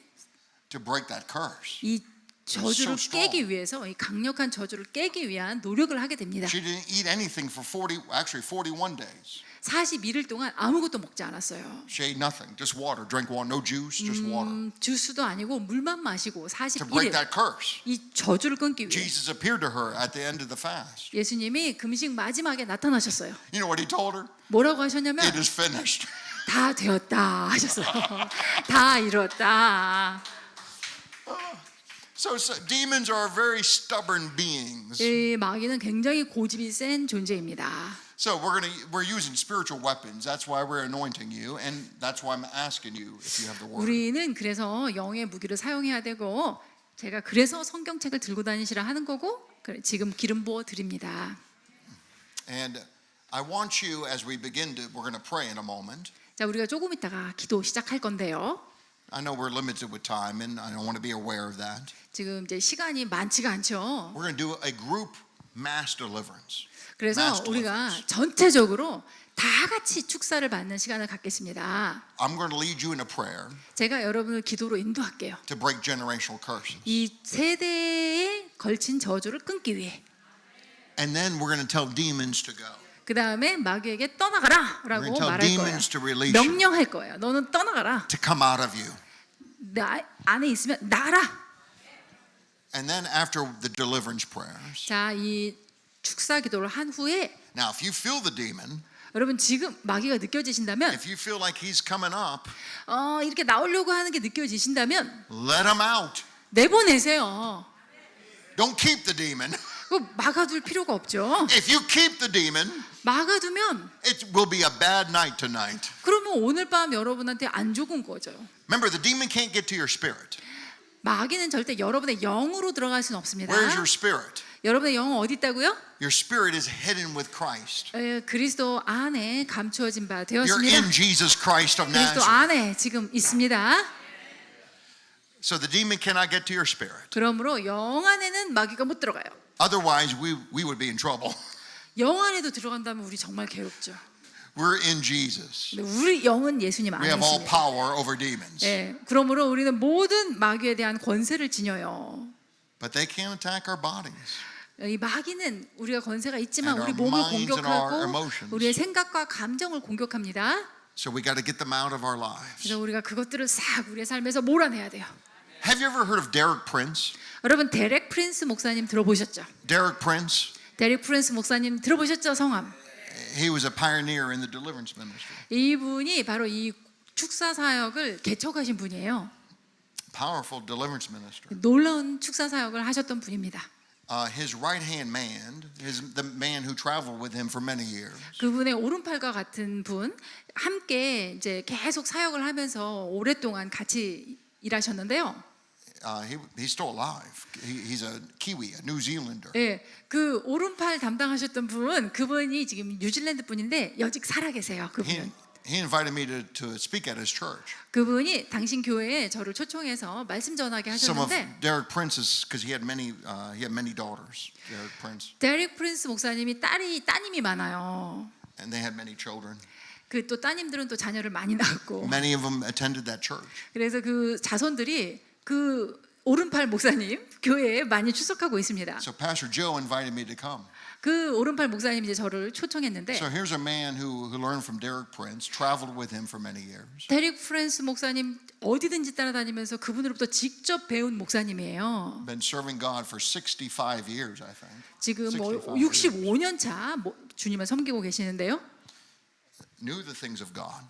to break that curse. 이 저주를 so strong. 깨기 위해서, 이 강력한 저주를 깨기 위한 노력을 하게 됩니다. She didn't eat anything for 41 days. 41일 동안 아무것도 먹지 않았어요. She ate nothing, just water, drank water, no juice, just water. 주스도 아니고 물만 마시고 To break 41일 that curse. 이 저주를 끊기 위해 Jesus appeared to her at the end of the fast. 예수님이 금식 마지막에 나타나셨어요. You know what he told her? 뭐라고 하셨냐면 It is finished. 다 되었다 하셨어요. 다 이뤘다. So demons are very stubborn beings. 이 마귀는 굉장히 고집이 센 존재입니다. So we're using spiritual weapons. That's why we're anointing you, and that's why I'm asking you if you have the word. 우리는 그래서 영의 무기를 사용해야 되고, 제가 그래서 성경책을 들고 다니시라 하는 거고, 지금 기름 부어 드립니다. And I want you, as we begin to, we're going to pray in a moment. 자, 우리가 조금 있다가 기도 시작할 건데요. I know we're limited with time, and I want to be aware of that. 지금 이제 시간이 많지가 않죠. We're going to do a group mass deliverance. 그래서 mass 우리가 deliverance. 전체적으로 다 같이 축사를 받는 시간을 갖겠습니다. I'm going to lead you in a prayer 제가 여러분을 기도로 인도할게요. to break generational curses. 이 세대에 걸친 저주를 끊기 위해. And then we're going to tell demons to go. 그 다음에 마귀에게 떠나가라 We're 라고 gonna tell 말할 거예요. demons to release you. 명령할 거예요. 너는 떠나가라. To come out of you. 내 안에 있으면 나가라. And then after the deliverance prayers, 자, 이 축사 기도를 한 후에 now if you feel the demon, 여러분 지금 마귀가 느껴지신다면, if you feel like he's coming up, 이렇게 나오려고 하는 게 느껴지신다면 let him out. 내보내세요. Don't keep the demon. 그거 막아둘 필요가 없죠. If you keep the demon, 막아두면 it will be a bad night tonight. 그러면 오늘 밤 여러분한테 안 좋은 거죠. Remember, the demon can't get to your spirit. 마귀는 절대 여러분의 영으로 들어갈 수는 없습니다. Where's your spirit? 여러분의 영은 어디 있다고요? Your spirit is hidden with Christ. 그리스도 안에 감추어진 바 You're 되었습니다. in Jesus Christ of 그리스도 Nazareth. 안에 지금 있습니다. So the demon cannot get to your spirit. 그러므로 영 안에는 마귀가 못 들어가요. Otherwise, we would be in trouble. 영 안에도 들어간다면 우리 정말 괴롭죠. We're in Jesus. 우리 영은 예수님 We 안에 have all 있습니다. power over demons. 예, 그러므로 우리는 모든 마귀에 대한 권세를 지녀요. But they can't attack our bodies. 이 마귀는 우리가 권세가 있지만 And 우리 our 몸을 minds and our 공격하고 emotions. 우리의 생각과 감정을 공격합니다. So we got to get them out of our lives. 그래서 우리가 그것들을 싹 우리의 삶에서 몰아내야 돼요. Have you ever heard of Derek Prince? 여러분 데렉 프린스 목사님 들어보셨죠? Derek Prince, 데렉 프린스 목사님 들어보셨죠? 성함. he was a pioneer in the deliverance ministry. 이분이 바로 이 축사 사역을 개척하신 분이에요. Powerful deliverance minister. 놀라운 축사 사역을 하셨던 분입니다. His right-hand man, the man who traveled with him for many years. 그분의 오른팔과 같은 분 함께 이제 계속 사역을 하면서 오랫동안 같이 일하셨는데요. He's still alive. He's a Kiwi, a New Zealander. 예, 그 오른팔 담당하셨던 분, 그분이 지금 뉴질랜드 분인데 여직 살아 계세요. 그분은. He invited me to speak at his church. 그분이 당신 교회에 저를 초청해서 말씀 전하게 Some of 하셨는데 Derek Prince's, because he had many daughters. Derek Prince, 데릭 프린스 목사님이 따님이 많아요. and they had many children. 그 또 따님들은 또 자녀를 많이 낳았고, Many of them attended that church. 그래서 그 자손들이 그 오른팔 목사님 교회에 많이 출석하고 있습니다. So Pastor Joe invited me to come. 그 오른팔 목사님이 이제 저를 초청했는데 So here's a man who learned from Derek Prince, traveled with him for many years. 데릭 프린스 목사님 어디든지 따라다니면서 그분으로부터 직접 배운 목사님이에요. Been serving God for 65 years, I think. 지금 뭐 65 years. 65년 차 주님을 섬기고 계시는데요. Knew the things of God.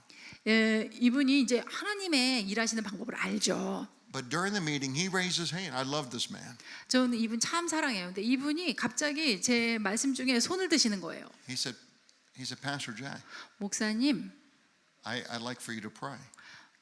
예, 이분이 이제 하나님의 일하시는 방법을 알죠. But during the meeting, he raised his hand. I love this man. 저는 이분 참 사랑해요. 근데 이분이 갑자기 제 말씀 중에 손을 드시는 거예요. He said, Pastor Jack, 목사님, I'd like for you to pray.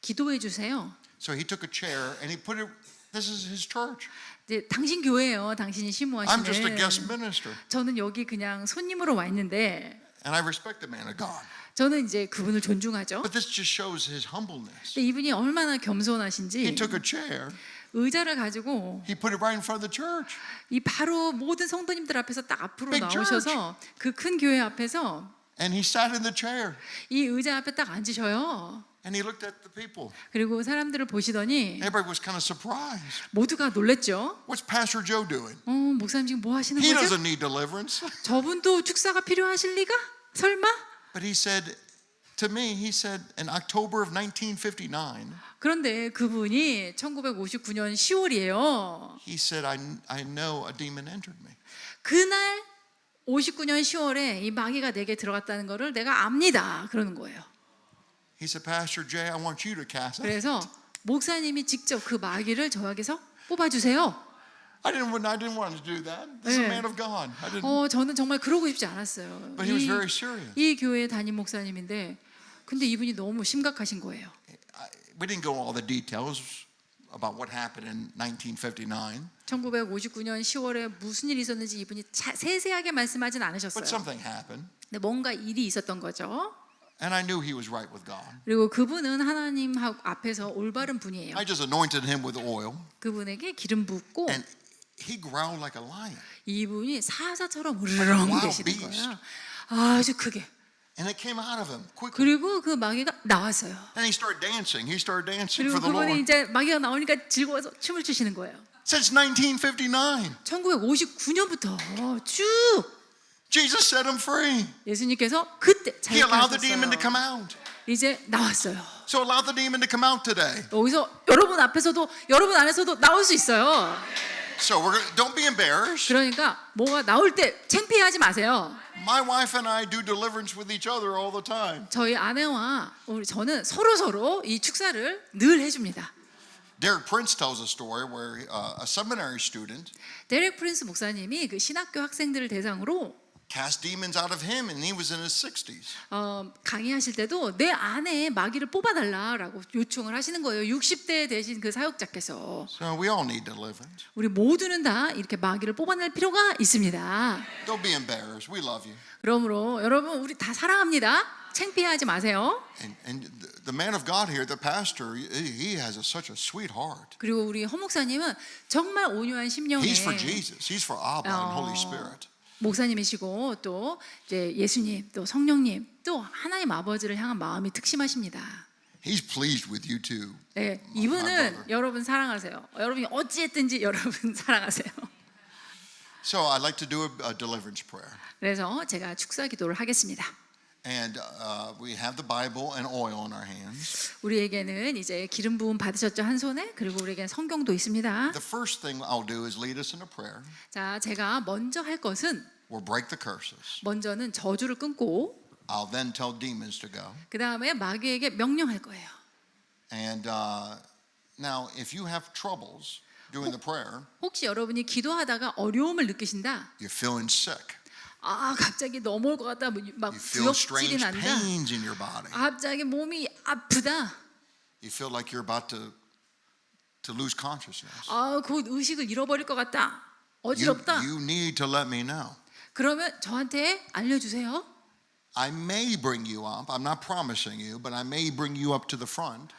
기도해 주세요. So he took a chair and he put it, this is his church. 이제 당신 교회예요. 당신이 I'm just a guest 심무하시는. minister. 저는 여기 그냥 손님으로 와 있는데 And I respect the man of God. 저는 이제 그분을 존중하죠. But this just shows his humbleness. 근데 이분이 얼마나 He 겸손하신지 took a chair, 의자를 가지고 he put it right in front of the church. 이 바로 모든 성도님들 앞에서 딱 앞으로 Big 나오셔서 그 큰 교회 앞에서 And he sat in the chair 이 의자 앞에 딱 앉으셔요. and he looked at the people. 그리고 사람들을 보시더니 Everybody was kind of surprised. 모두가 놀랬죠. What's Pastor Joe doing? 목사님 지금 뭐 하시는 He 거죠? doesn't need deliverance. 저분도 축사가 필요하실 리가? 설마? But he said, to me, he said, in October of 1959, 그런데 그분이 1959년 10월이에요. he said, I know a demon entered me. 그날 59년 10월에 이 마귀가 내게 들어갔다는 것을 내가 압니다. 그러는 거예요. He said, Pastor Jay, I want you to cast it. 그래서 목사님이 직접 그 마귀를 저에게서 뽑아주세요. I didn't want to do that. This is a 네. man of God. I didn't. 저는 정말 그러고 싶지 않았어요. But he was very serious. 이 교회 담임 목사님인데 근데 이분이 너무 심각하신 거예요. We didn't go all the details about what happened in 1959, 1959년 10월에 무슨 일이 있었는지 이분이 세세하게 말씀하진 but 않으셨어요. something happened. 근데 뭔가 일이 있었던 거죠. And I knew he was right with God. 그리고 그분은 하나님 앞에서 올바른 분이에요. I just anointed him with oil, 그분에게 기름 붓고 and he growled like a lion. 이분이 사자처럼 Like a 으르렁 wild 대시는 beast. 거예요. 아주 크게. And it came out of him quickly. 그리고 그 마귀가 나왔어요. And he started dancing. He started dancing 그리고 for the 그분이 Lord. 이제 마귀가 나오니까 즐거워서 춤을 추시는 거예요. Since 1959, 1959년부터 쭉 Jesus set him free. 예수님께서 그때 He allowed the demon to come 자유하셨어요. out. 이제 나왔어요. So allow the demon to come out today. 여기서 여러분 앞에서도 여러분 안에서도 나올 수 있어요. So don't be embarrassed. 그러니까 뭐가 나올 때 창피하지 마세요. My wife and I do deliverance with each other all the time. 저희 아내와 저는 서로 이 축사를 늘 해줍니다. Derek Prince tells a story where a seminary student 데렉 프린스 목사님이 그 신학교 학생들을 대상으로 cast demons out of him, and he was in his 60s. 강의하실 때도 내 아내의 마귀를 뽑아달라라고 요청을 하시는 거예요. 60대 되신 그 사역자께서. So we all need deliverance. 우리 모두는 다 이렇게 마귀를 뽑아낼 필요가 있습니다. Don't be embarrassed. We love you. 그러므로 여러분 우리 다 사랑합니다. 창피하지 마세요. And the man of God here, the pastor, he has such a sweet heart. 그리고 우리 허 목사님은 정말 온유한 심령에 He's for Jesus. He's for Abba and Holy Spirit. 목사님이시고 또 이제 예수님, 또 성령님, 또 하나님 아버지를 향한 마음이 특심하십니다. He's pleased with you too. 네, my 이분은 brother. 여러분 사랑하세요. 여러분이 어찌했든지 여러분 사랑하세요. So I'd like to do a deliverance prayer. 그래서 제가 축사 기도를 하겠습니다. And we have the Bible and oil in our hands. 우리에게는 이제 기름 부음 받으셨죠, 한 손에. 그리고 우리에게는 성경도 있습니다. The first thing I'll do is lead us in a prayer. 자, 제가 먼저 할 것은 We'll break the curses. 먼저는 저주를 끊고 I'll then tell demons to go. 그 다음에 마귀에게 명령할 거예요. And now, if you have troubles doing the prayer, 혹시 여러분이 기도하다가 어려움을 느끼신다. you're feeling sick. 아, 갑자기 넘어올 것 같다. 막 You feel 구역질이 strange 난다. pains in your body. 갑자기 몸이 아프다. You feel like you're about to lose consciousness. 아, 곧 의식을 잃어버릴 것 같다. You, 어지럽다. you need to let me know. 그러면 저한테 알려주세요. I may bring you up. I'm not promising you, but I may bring you up to the front.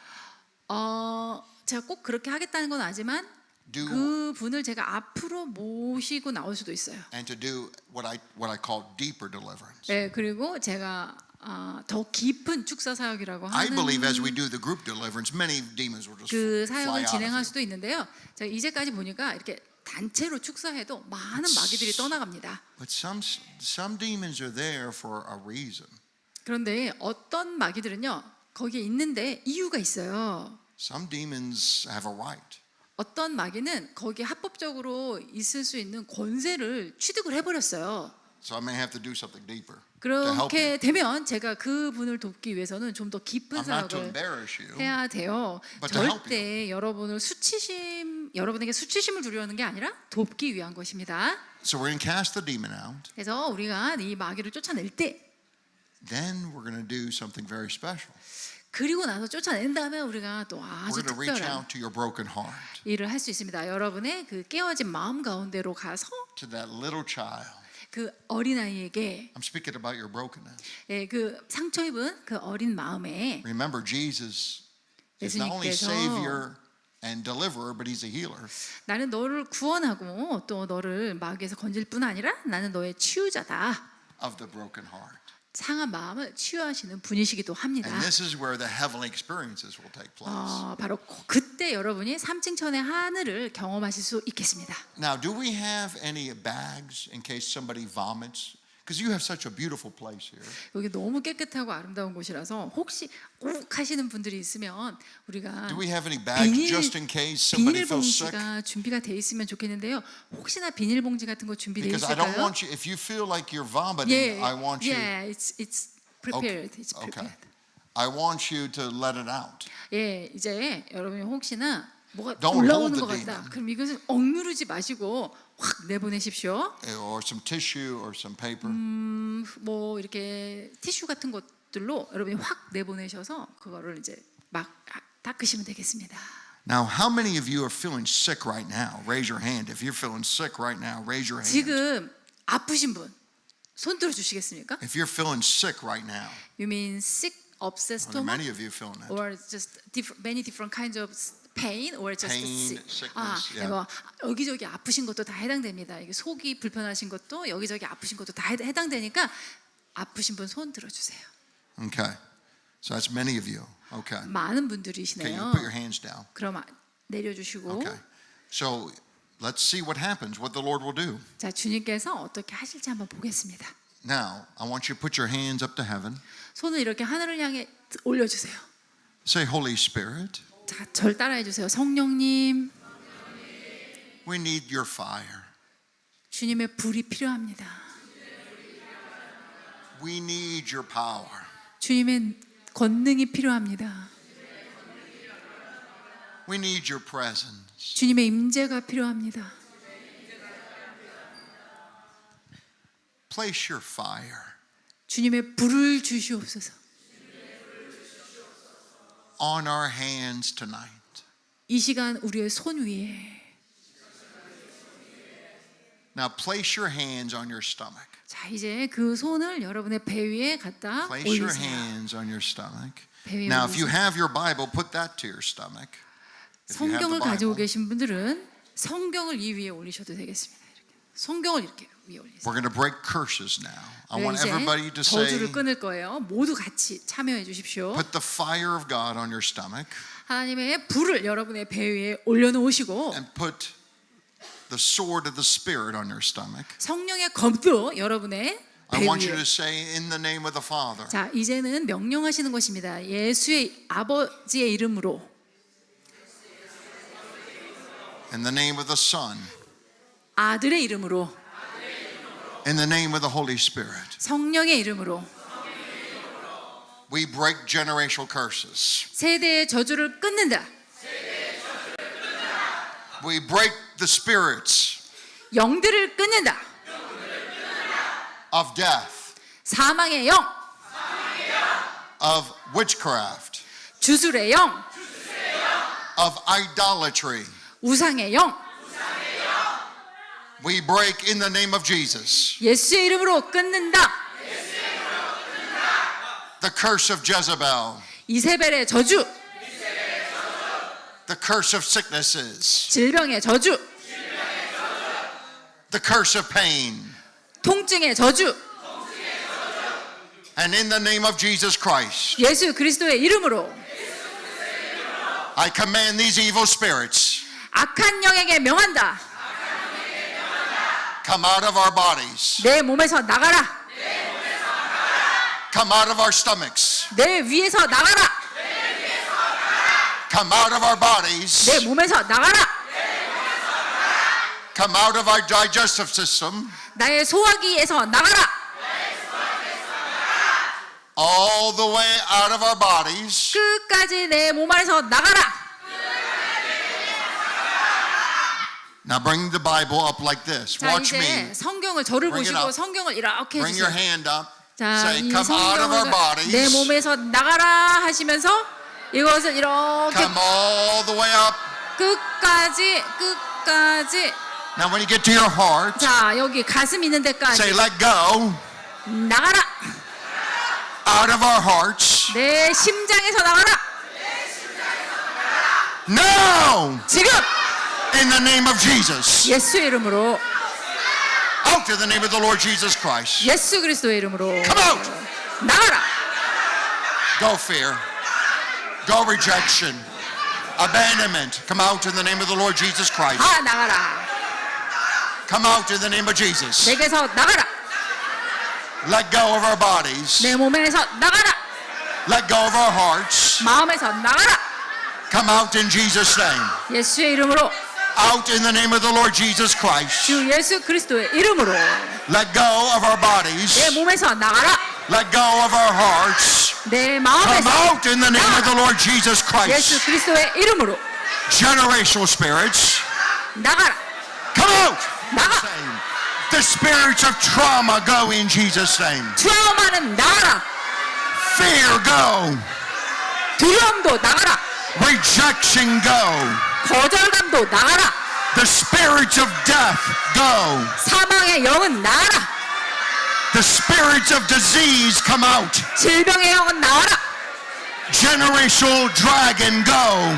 제가 꼭 그렇게 하겠다는 건 아니지만 Do 그 분을 제가 앞으로 모시고 나올 수도 있어요. and to do what I call deeper deliverance. 네, 그리고 제가 더 깊은 축사 사역이라고 I believe as 하는 we do the group deliverance, many demons will just 그 fly 사역을 out of 진행할 you. 수도 있는데요. 제가 이제까지 보니까 이렇게 단체로 축사해도 많은 마귀들이 떠나갑니다. But some demons are there for a reason. 그런데 어떤 마귀들은요, 거기에 있는데 이유가 있어요. Some demons have a right. 어떤 마귀는 거기에 합법적으로 있을 수 있는 권세를 취득을 해버렸어요. So I may have to do something deeper to help you. 그렇게 되면 제가 그 분을 돕기 위해서는 좀 더 깊은 I'm not to 사역을 embarrass you. 해야 돼요. But to help 절대 여러분에게 수치심을 주려는 게 아니라 돕기 위한 것입니다. So we're going to cast the demon out. 그래서 우리가 이 마귀를 쫓아낼 때, Then we're going to do something very special. 그리고 나서 쫓아낸 다음에 우리가 또 We're 아주 going to reach 특별한 out to your broken heart, 일을 할 수 있습니다. 여러분의 그 깨어진 마음 가운데로 가서 to that little child. 그 어린아이에게, I'm speaking about your brokenness. 그 상처 입은 그 어린 마음에 Remember, Jesus is not only 예수님께서 Savior and Deliverer, but He's a healer. 나는 너를 구원하고 또 너를 마귀에서 건질 뿐 아니라 나는 너의 치유자다. Of the broken heart. 상한 마음을 치유하시는 분이시기도 합니다. And this is where the heavenly experiences will take place. 바로 그때 여러분이 삼층천의 하늘을 경험하실 수 있겠습니다. Now, do we have any bags in case somebody vomits? Because you have such a beautiful place here. 여기 너무 깨끗하고 아름다운 곳이라서 혹시 욱 하시는 분들이 있으면 우리가 Do we have any bags just in case somebody feels sick? 비닐봉지가 준비가 돼 있으면 좋겠는데요. 혹시나 비닐봉지 같은 거 준비돼 Because I don't 있을까요? want you, if you feel like you're vomiting, I want you, it's prepared. It's okay. prepared. I want you to let it out. 예, 이제 여러분이 혹시나 뭐가 Don't 올라오는 hold 것 the 같다. demon. 그럼 이것을 억누르지 마시고 확 내보내십시오. Or some tissue or some paper. 뭐 이렇게 티슈 같은 것들로 여러분이 확 내보내셔서 그거를 이제 막 닦으시면 되겠습니다. Now, how many of you are feeling sick right now? Raise your hand. If you're feeling sick right now, raise your hand. 지금 아프신 분 손 들어 주시겠습니까? If you're feeling sick right now, You mean sick, upset or stomach, many of you feeling it. or just many different kinds of pain, or just Pain, sick? sickness, yeah. 이거 여기저기 아프신 것도 다 해당됩니다. 이게 속이 불편하신 것도 여기저기 아프신 것도 다 해당되니까 아프신 분 손 들어주세요. Okay. So that's many of you. Okay. 많은 Okay, 분들이시네요. you put your hands down. 그럼 내려주시고. Okay. So let's see what happens, what the Lord will do. 자, 주님께서 어떻게 하실지 한번 보겠습니다. Now, I want you to put your hands up to heaven. 손을 이렇게 하늘을 향해 올려주세요. Say, Holy Spirit, 자, 절 따라해 주세요. 성령님, we need your fire. 주님의 불이 필요합니다. We need your power. 주님의 권능이 필요합니다. We need your presence. 주님의 임재가 필요합니다. Place your fire 주님의 불을 주시옵소서. on our hands tonight. 이 시간 우리의 손 위에. Now place your hands on your stomach. 자, 이제 그 손을 여러분의 배 위에 갖다 Place your 올리세요. hands on your stomach. 배 위에 Now, if you 올리세요. have your Bible, put that to your stomach. If you have the 성경을 가지고 Bible. 계신 분들은 성경을 이 위에 올리셔도 되겠습니다. 이렇게. 성경을 이렇게 위에 올리세요. We're going to break curses now. I 네, want 이제 everybody to say, 저주를 끊을 거예요. 모두 같이 참여해 주십시오. put the fire of God on your stomach 하나님의 불을 여러분의 배 위에 올려놓으시고 and put the sword of the Spirit on your stomach. 성령의 검도 여러분의 배 I want you 위에. to say, in the name of the Father, 자, 이제는 명령하시는 것입니다. 예수의 아버지의 이름으로, in the name of the Son, 아들의 이름으로, in the name of the Holy Spirit. 성령의 이름으로 We break generational curses. 세대의 저주를 끊는다. We break the spirits 영들을 끊는다. of death, 사망의 영, of witchcraft, 주술의 영, of idolatry. 우상의 영, We break in the name of Jesus 예수의 이름으로 끊는다. the curse of Jezebel, 이세벨의 저주, the curse of sicknesses, 질병의 저주, the curse of pain. 통증의 저주, And in the name of Jesus Christ, 예수 그리스도의 이름으로 I command these evil spirits 악한 영에게 명한다. come out of our bodies, 내 몸에서 나가라. come out of our stomachs, 내 위에서 나가라. come out of our bodies, 내 몸에서 나가라. come out of our digestive system, 나의 소화기에서 나가라. all the way out of our bodies, 끝까지 내 몸 안에서 나가라. Now bring the Bible up like this. 자, Watch 이제 me. 성경을 저를 Bring it 보시고 up. 성경을 이렇게 Bring your 해주세요. hand up. 자, Say, 이 come out of our 성경을 내 bodies. 몸에서 나가라 하시면서 이것을 이렇게 Come all the way up. 끝까지. Now when you get to your heart, 자, 여기 가슴 있는 데까지 say, let go. 나가라. Out of our hearts. 내 심장에서 나가라. No! 지금 In the name of Jesus. 예수의 이름으로, Out in the name of the Lord Jesus Christ. 예수 그리스도의 이름으로 Come out. 나가라. Go fear. Go rejection. Abandonment. Come out in the name of the Lord Jesus Christ. 다 나가라. Come out in the name of Jesus. 내게서 나가라. Let go of our bodies. 내 몸에서 나가라. Let go of our hearts. 마음에서 나가라. Come out in Jesus' name. 예수의 이름으로, Out in the name of the Lord Jesus Christ. 주 예수 그리스도의 이름으로 Let go of our 내 bodies. 몸에서 나가라. Let go of our hearts. 내 Come 마음에서 out in the name of the Lord Jesus 예수 Christ. 그리스도의 이름으로 Generational spirits. 나가라. Come out. 나가. The spirits of trauma go in Jesus' name. 트라우마는 나가라. Fear go. 두려움도 나가라. Rejection go. 거절감도 나가라. The spirits of death go. 사망의 영은 나가라. The spirits of disease come out. 질병의 영은 나가라. Generational dragon go.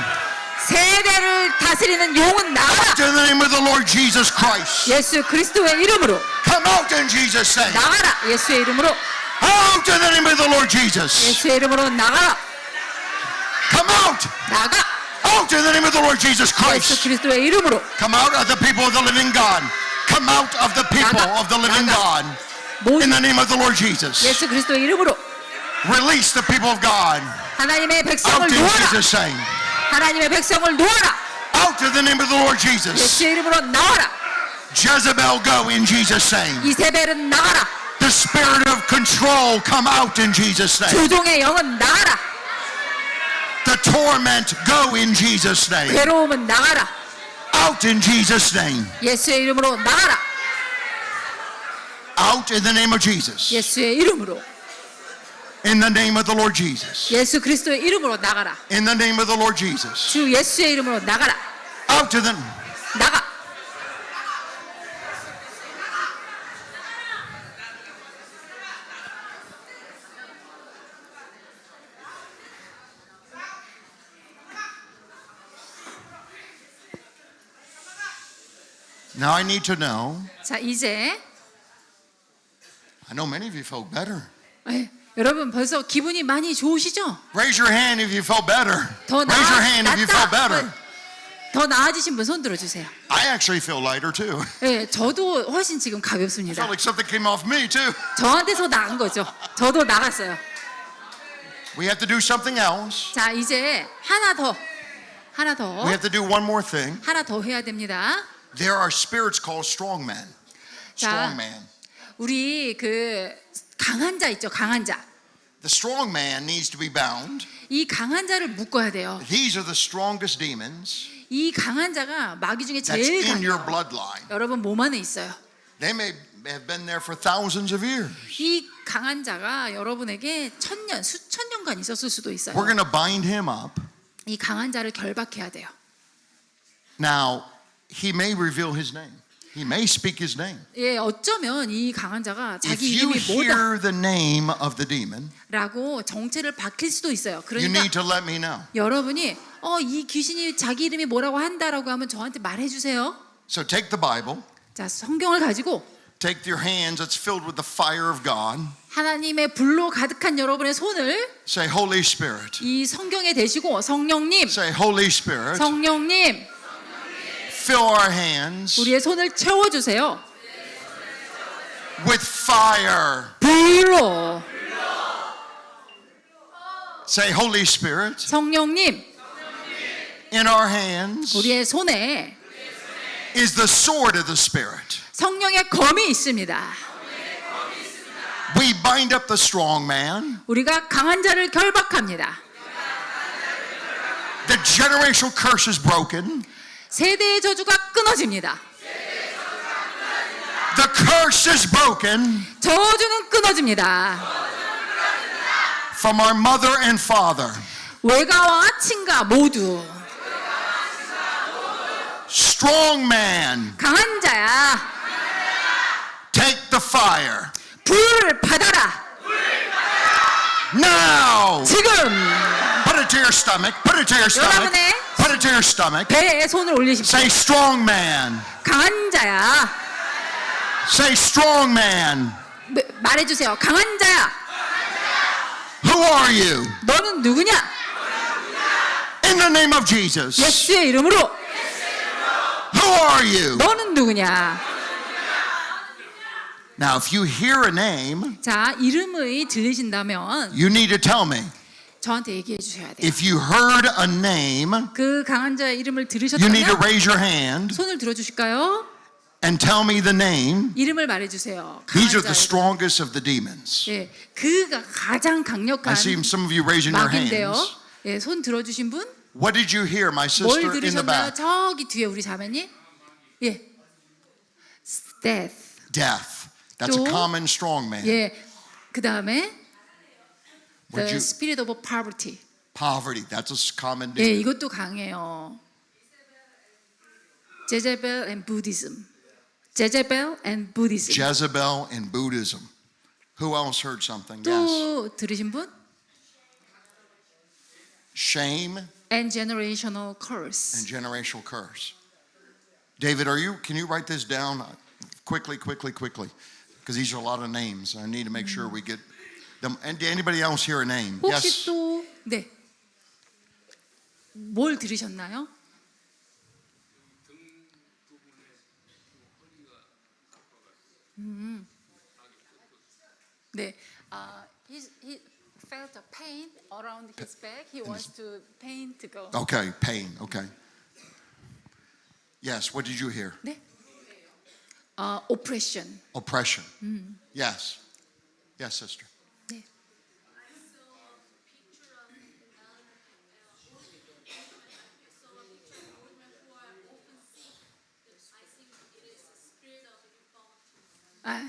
세대를 다스리는 용은 나가라. In the name of the Lord Jesus Christ. 예수 그리스도의 이름으로 Come out in Jesus' name. 나가라. 예수의 이름으로, Out in the name of the Lord Jesus. 예수의 이름으로 나가라. Come out. 나가. Out in the name of the Lord Jesus 예수 Christ. 그리스도의 이름으로 Come out of the people of the living God. Come out of the people of the living God. In the name of the Lord Jesus. 예수 그리스도의 이름으로 Release the people of God. 하나님의 백성을 Out in 놓아라. Jesus' name. 하나님의 백성을 놓아라. Out in the name of the Lord Jesus. 예수의 이름으로 나와라. Jezebel go in Jesus' name. 이세벨은 나가라. The spirit of control come out in Jesus' name. 조종의 영은 나가라. The torment go in Jesus' name. 괴로움은 나가라. Out in Jesus' name. 예수의 이름으로 나가라. Out in the name of Jesus. 예수의 이름으로, In the name of the Lord Jesus. 예수 그리스도의 이름으로 나가라. In the name of the Lord Jesus. 주 예수의 이름으로 나가라. Out to them. 나가. Now I need to know. 자, 이제 I know many of you felt better. 예, 여러분 벌써 기분이 많이 좋으시죠? Raise your hand if you felt better. 더 Raise your hand if you felt better. 더 나아지신 분 손 들어주세요. I actually feel lighter too. 예, 저도 훨씬 지금 Felt 가볍습니다. like something came off me too. 저한테서 나간 거죠. 저도 나갔어요. We have to do something else. 자, 이제 하나 더 We have to do one more thing. 하나 더 해야 됩니다. There are spirits called strong men. 자. Strong man. 우리 그 강한 자 있죠, 강한 자. The strong man needs to be bound. 이 강한 자를 묶어야 돼요. These are the strongest demons 이 강한 자가 마귀 중에 that's 제일 in your 강해요. bloodline. 여러분 몸 안에 있어요. They may have been there for thousands of years. 이 강한 자가 여러분에게 천년, 수천 년간 있었을 수도 있어요. We're going to bind him up. 이 강한 자를 결박해야 돼요. Now, he may reveal his name. He may speak his name. 예, 어쩌면 이 강한 자가 If 자기 you 이름이 hear the name of the demon, 뭐다라고 정체를 밝힐 수도 있어요. you 그러니까 need to let me know. 여러분이 이 귀신이 자기 이름이 뭐라고 한다라고 하면 저한테 말해 주세요. So take the Bible, 자, 성경을 가지고 take your hands that's filled with the fire of God. 하나님의 불로 가득한 여러분의 손을 Say, Holy Spirit. 이 성경에 대시고 성령님, Say, Holy Spirit. 성령님, Fill our hands 우리의 손을 채워 주세요. with fire. 불로. Say, Holy Spirit. 성령님, In our hands 우리의 손에 is the sword of the Spirit. 성령의 검이 있습니다. We bind up the strong man. 우리가 강한 자를 결박합니다. The generational curse is broken. 세대의 저주가 끊어집니다. The curse is broken 저주는 끊어집니다. from our mother and father. 외가와 친가 모두 Strong man, 강한 자야, take the fire. 불을 받아라. Now, 지금 put it to your stomach. Put it to your stomach. 여러분의 Put it to your stomach. 배에 손을 올리십시오. Say, strong man. 강한 자야. Say, strong man. 말해주세요. 강한 자야. Who are you? 너는 누구냐? In the name of Jesus. 예수의 이름으로. Who are you? 너는 누구냐? Now, if you hear a name, 자, 이름이 들리신다면 you need to tell me. 저한테 얘기해 주셔야 돼요. If you heard a name, 그 강한 자의 이름을 you need to 들으셨다면 raise your hand 손을 들어주실까요? and tell me the name. 이름을 말해주세요. These are 강한 the 자. strongest of the demons. 예, 그가 가장 I 강력한 see some of you raising your 마귀인데요. hands. 예, 손 들어주신 분? What did you hear, my 뭘 sister in the 들으셨나요? back? 저기 뒤에 우리 자매님. 예, death. Death. That's a 또, common strong man. 예, 그 다음에 Would the you- spirit of poverty. Poverty. That's a common 예, demon. 이것도 강해요. Jezebel and Buddhism. Jezebel and Buddhism. Jezebel and Buddhism. Who else heard something? Yes. 또 들으신 분? Shame And generational curse. and generational curse. David, can you write this down quickly? Because these are a lot of names. I need to make sure we get them. And did anybody else hear a name? 혹시 Yes. 또 네. 뭘 들으셨나요? 네. He felt a pain around his back. He wants to pain to go. Okay, pain. Okay. Yes, what did you hear? 네. Oppression. Oppression. Yes. Yes, sister. 네.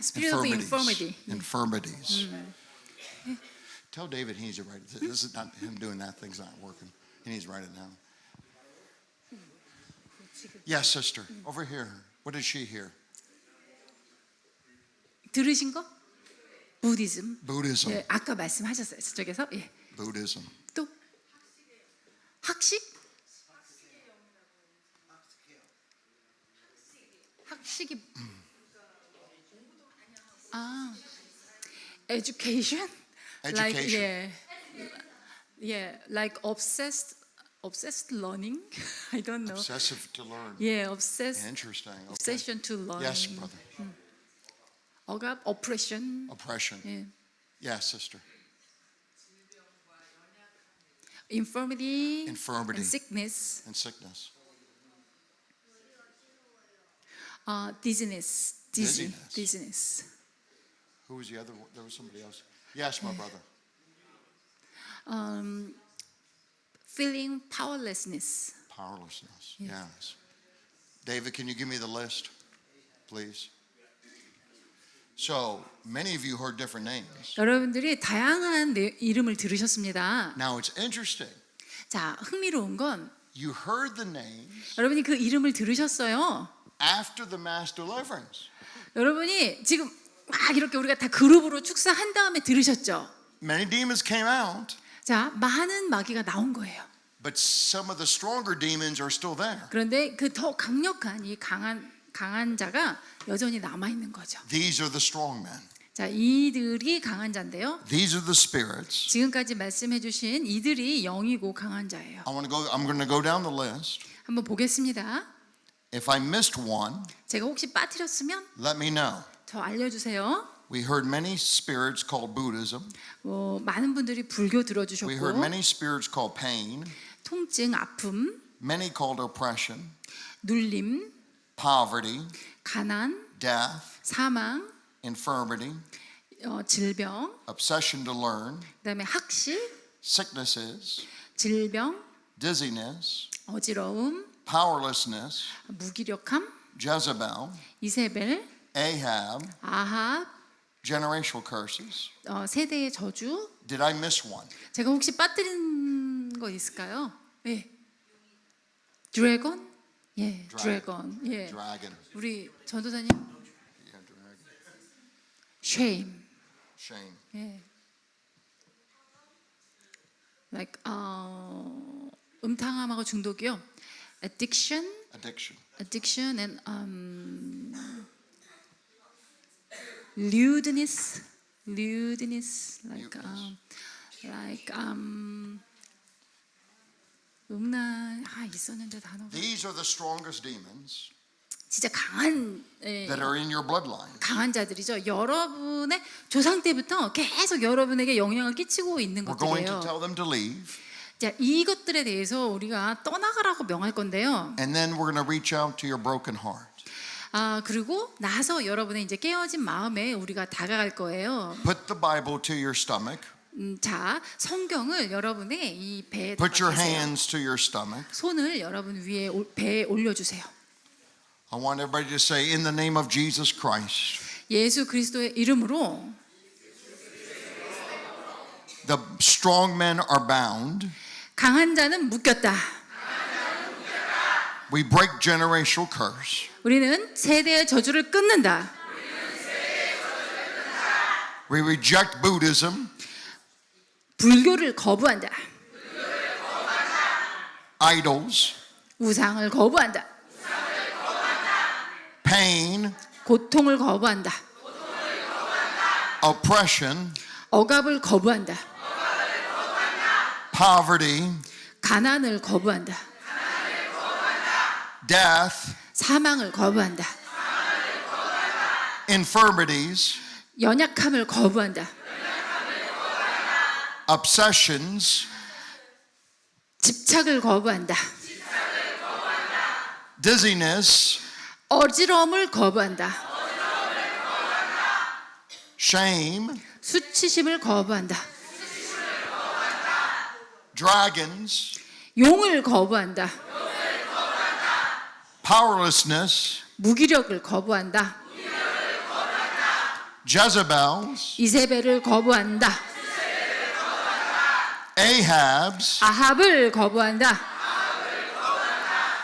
Spirit of infirmity. Infirmities. Tell David he needs to write it. This is not him doing that. Thing's not working. He needs to write it down. Yes, sister. Over here. What did she hear? 들으신 거? 부디즘. Buddhism. 예, 아까 말씀하셨어요. 저쪽에서. 예. Buddhism. 또 학식? 학식이 education? Like Education. like obsessed learning. I don't know. Obsessive to learn. Interesting. Okay. Obsession to learn. Yes, brother. 억압, oppression. Oppression. 예. Yes, sister. Infirmity. Infirmity. And sickness. And sickness. Dizziness. Dizziness. Who was the other one? There was somebody else. Yes, my brother. Feeling powerlessness. Powerlessness. Yes. David, can you give me the list, please? So many of you heard different names. 여러분들이 다양한 이름을 들으셨습니다. Now it's interesting. 자, 흥미로운 건 You heard the names 여러분이 그 이름을 들으셨어요. after the mass deliverance. 여러분이 지금 막 이렇게 우리가 다 그룹으로 축사한 다음에 들으셨죠. Many demons came out, 자, 많은 마귀가 나온 거예요. but some of the stronger demons are still there. 그런데 그 더 강력한 이 강한 자가 여전히 남아 있는 거죠. These are the strong men. 자, 이들이 강한 자인데요. These are the spirits. 지금까지 말씀해 주신 이들이 영이고 강한 자예요. I'm going to go down the list. 한번 보겠습니다. If I missed one, 제가 혹시 빠뜨렸으면 let me know. 저 알려주세요. We heard many spirits called Buddhism. 많은 분들이 불교 We 들어주셨고 heard many spirits called pain, 통증, 아픔, many called oppression, 눌림, poverty, 가난, death, 사망, infirmity, 질병, obsession to learn, 그다음에 학실, sicknesses, 질병, dizziness, 어지러움, powerlessness, 무기력함, Jezebel, 이세벨, Ahab, 아합, generational curses. 세대의 저주. Did I miss one? 제가 혹시 빠뜨린 거 있을까요? 예. 드래곤? 예, 드래곤. 예. Dragon. 우리 전도사님 Yeah, dragon. shame. Shame. 예. like 음탕함하고 중독이요. addiction and lewdness 있었는데 단어가 These are the strongest demons 진짜 강한 that are in your bloodline. 강한 자들이죠. 여러분의 조상 때부터 계속 여러분에게 영향을 끼치고 있는 We're going to 것들이에요. tell them to leave, 자, 이것들에 대해서 우리가 떠나가라고 명할 건데요. and then we're going to reach out to your broken heart. 그리고 나서 여러분의 이제 깨어진 마음에 우리가 다가갈 거예요. Put the Bible to your stomach. 자, 성경을 여러분의 이 배에 Put your 담아주세요. hands to your stomach. 손을 여러분 위에 배에 올려주세요. I want everybody to say, in the name of Jesus Christ, 예수 그리스도의 이름으로 the strong men are bound. 강한 자는 묶였다. We break generational curse. 우리는 세대의 저주를 끊는다. We reject Buddhism, 불교를 거부한다. idols, 우상을 거부한다. pain, 고통을 거부한다. oppression, 억압을 거부한다. poverty, 가난을 거부한다. death, 사망을 거부한다. infirmities, 연약함을 거부한다. obsessions, 집착을 거부한다. dizziness, 어지러움을 거부한다. shame, 수치심을 거부한다. dragons, 용을 거부한다. powerlessness, 무기력을 거부한다. Jezebels, 이세벨을 거부한다. Ahabs, 아합을 거부한다.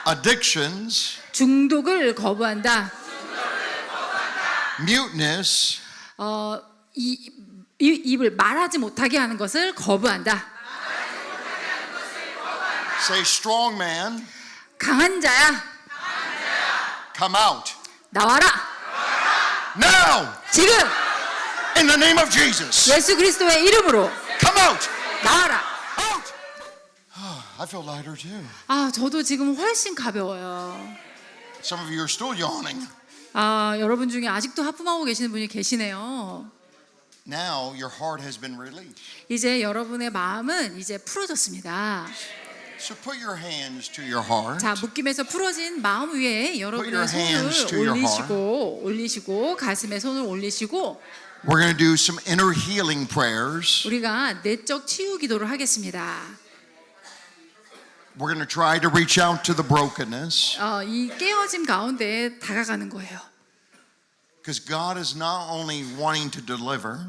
addictions, 중독을 거부한다. muteness, 입을 말하지 못하게 하는 것을 거부한다. say strong man, 강한 자야, come out. 나와라. Now, 지금 in the name of Jesus. 예수 그리스도의 이름으로 Come out. 나와라. Out. I feel lighter too. 아, 저도 지금 훨씬 가벼워요. Some of you are still yawning. 아, 여러분 중에 아직도 하품하고 계시는 분이 계시네요. Now your heart has been released. 이제 여러분의 마음은 이제 풀어졌습니다. So put your hands to your heart. 자, 묶임에서 풀어진 마음 위에 여러분의 your hands to 손을 your 올리시고 가슴에 손을 올리시고 We're going to do some inner healing prayers. 우리가 내적 치유 기도를 하겠습니다. We're going to try to reach out to the brokenness 이 깨어짐 가운데 다가가는 거예요. because God is not only wanting to deliver,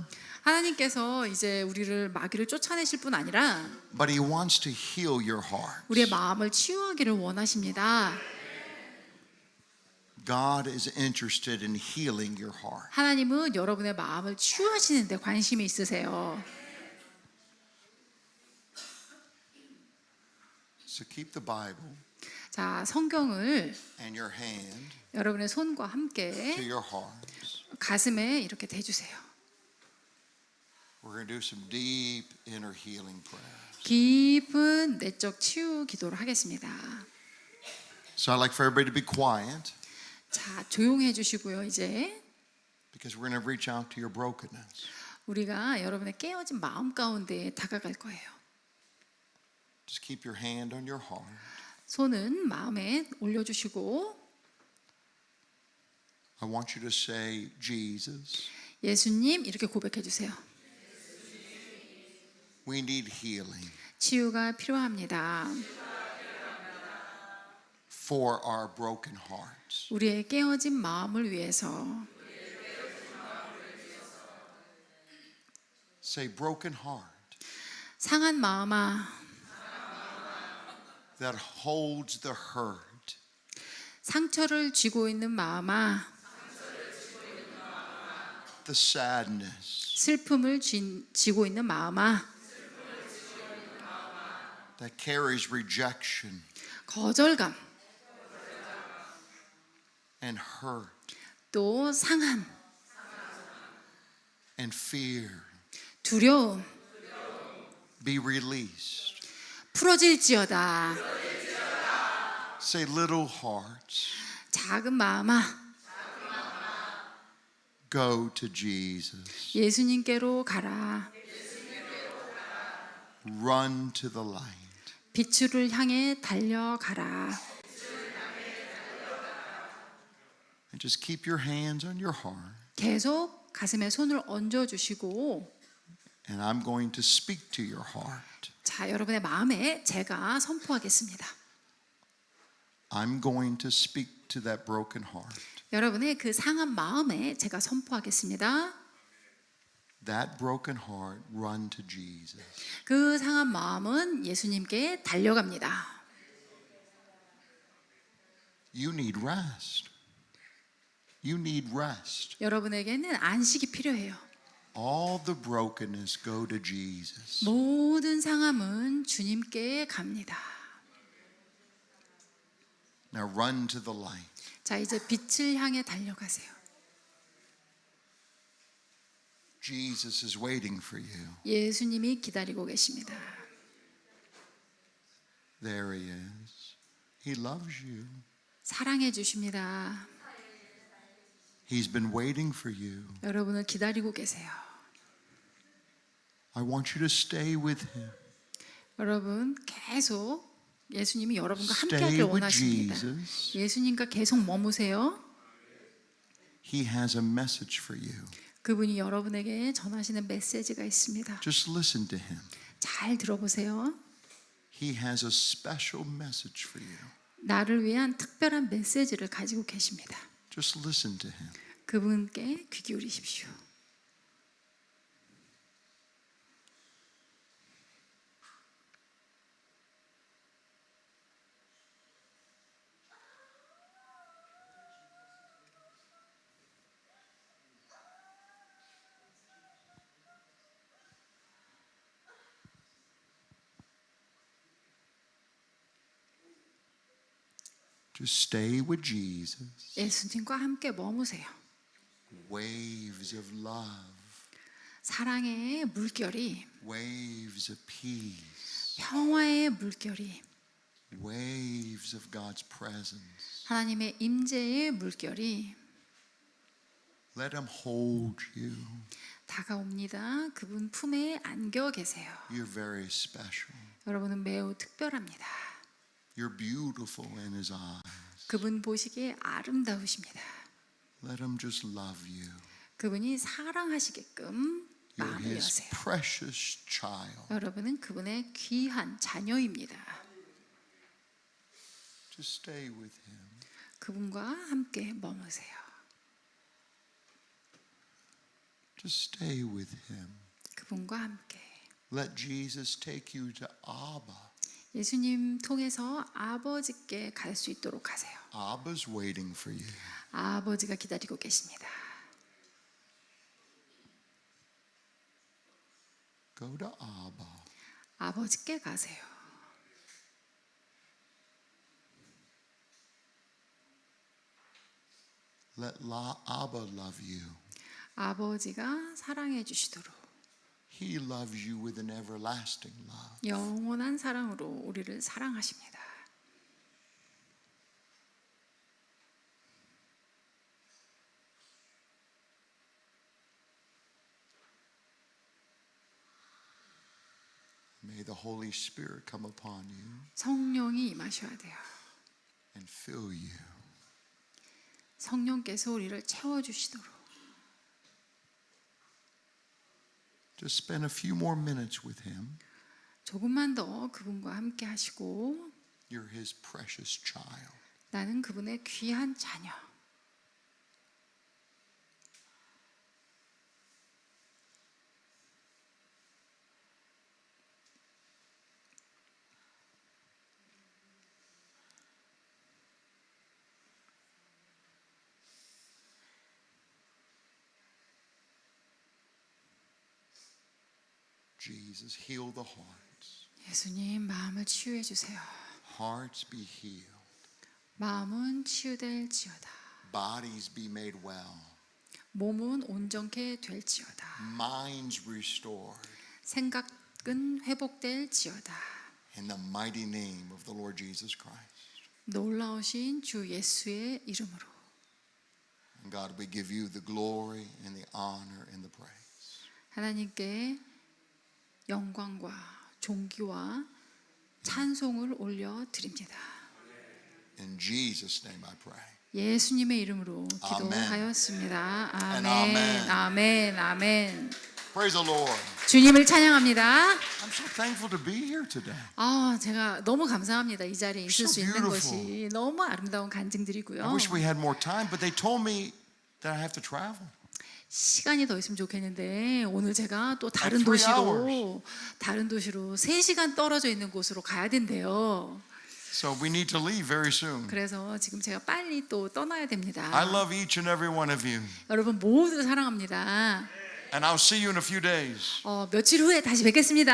하나님께서 이제 우리를 마귀를 쫓아내실 뿐 아니라 but He wants to heal your heart. 우리의 마음을 치유하기를 원하십니다. God is interested in healing your heart. 하나님은 여러분의 마음을 치유하시는 데 관심이 있으세요. So keep the Bible 자, 성경을 and your hand 여러분의 손과 to 함께 your heart. 가슴에 이렇게 대주세요. We're going to do some deep inner healing prayers. 깊은 내적 치유 기도를 하겠습니다. So I'd like for everybody to be quiet 자, 조용해 주시고요. 이제 because we're going to reach out to your brokenness. 우리가 여러분의 깨어진 마음 가운데 다가갈 거예요. Just keep your hand on your heart. 손은 마음에 올려주시고 I want you to say, Jesus, 예수님 이렇게 고백해 주세요. we need healing 치유가 필요합니다. for our broken hearts. 우리의 깨어진 마음을 위해서 Say, broken heart 상한 마음아 that holds the hurt. 상처를 쥐고 있는 마음아 The sadness 슬픔을 쥐고 있는 마음아 that carries rejection 거절감 and hurt 또 상함 and fear 두려움 be released. 풀어질지어다. Say, little hearts, 작은 마음아 go to Jesus. 예수님께로 가라. Run to the light. 빛을 향해 달려가라. And just keep your hands on your heart. 계속 가슴에 손을 얹어 주시고 And I'm going to speak to your heart. 자, 여러분의 마음에 제가 선포하겠습니다. I'm going to speak to that broken heart. 여러분의 그 상한 마음에 제가 선포하겠습니다. That broken heart, run to Jesus. 그 상한 마음은 예수님께 달려갑니다. You need rest. You need rest. 여러분에게는 안식이 필요해요. All the brokenness go to Jesus. 모든 상함은 주님께 갑니다. Now run to the light. 자, 이제 빛을 향해 달려가세요. Jesus is waiting for you. 예수님이 기다리고 계십니다. There he is. He loves you. 사랑해 주십니다. He's been waiting for you. 여러분을 기다리고 계세요. I want you to stay with him. 여러분 계속 예수님이 여러분과 Stay 함께하길 with 원하십니다. Jesus. 예수님과 계속 머무세요. He has a message for you. 그분이 여러분에게 전하시는 메시지가 있습니다. Just listen to him. 잘 들어보세요. He has a special message for you. 나를 위한 특별한 메시지를 가지고 계십니다. Just listen to him. 그분께 귀 기울이십시오. Just stay with Jesus. 예수님과 함께 머무세요. Waves of love, 사랑의 물결이, waves of peace, 평화의 물결이, waves of God's presence. 하나님의 임재의 물결이 Let him hold you. 다가옵니다. 그분 품에 안겨 계세요. You're very special. 여러분은 매우 특별합니다. You're beautiful in his eyes. 그분 보시기에 아름다우십니다. Let him just love you. 그분이 사랑하시게끔 You're 마음을 his 여세요. precious child. 여러분은 그분의 귀한 자녀입니다. Just stay with him. 그분과 함께 머무세요. Just stay with him. 그분과 함께. Let Jesus take you to Abba. 예수님 통해서 아버지께 갈 수 있도록 하세요. Abba's waiting for you. 아버지가 기다리고 계십니다. Go to Abba. 아버지께 가세요. Let Abba love you. 아버지가 사랑해 주시도록 He loves you with an everlasting love. 영원한 사랑으로 우리를 사랑하십니다. May the Holy Spirit come upon you 성령이 임하셔야 돼요. and fill you. 성령께서 우리를 채워주시도록 Just spend a few more minutes with him. 조금만 더 그분과 함께 하시고 You're his precious child. 나는 그분의 귀한 자녀. Jesus, heal the hearts. 예수님 마음을 치유해 주세요. Hearts be healed. 마음은 치유될지어다. Bodies be made well. 몸은 온전케 될지어다. Minds restored. 생각은 회복될지어다. In the mighty name of the Lord Jesus Christ. 놀라우신 주 예수의 이름으로. And God, we give you the glory and the honor and the praise. 하나님께 영광과 존귀와 찬송을 올려 드립니다. In Jesus' name I pray. 예수님의 이름으로 아멘. 기도하였습니다. And 아멘. amen. 아멘. 아멘. Praise the Lord. 주님을 찬양합니다. I'm so thankful to be here today. 제가 너무 감사합니다. 이 자리에 있을 So 수 있는 beautiful. 것이 너무 아름다운 간증들이고요. I wish we had more time, but they told me that I have to travel. 시간이 더 있으면 좋겠는데 오늘 제가 또 다른 Like 3 도시로 3시간 떨어져 있는 곳으로 가야 된대요. So we need to leave very soon. 그래서 지금 제가 빨리 또 떠나야 됩니다. I love each and every one of you. 여러분 모두 사랑합니다. And I'll see you in a few days. 며칠 후에 다시 뵙겠습니다.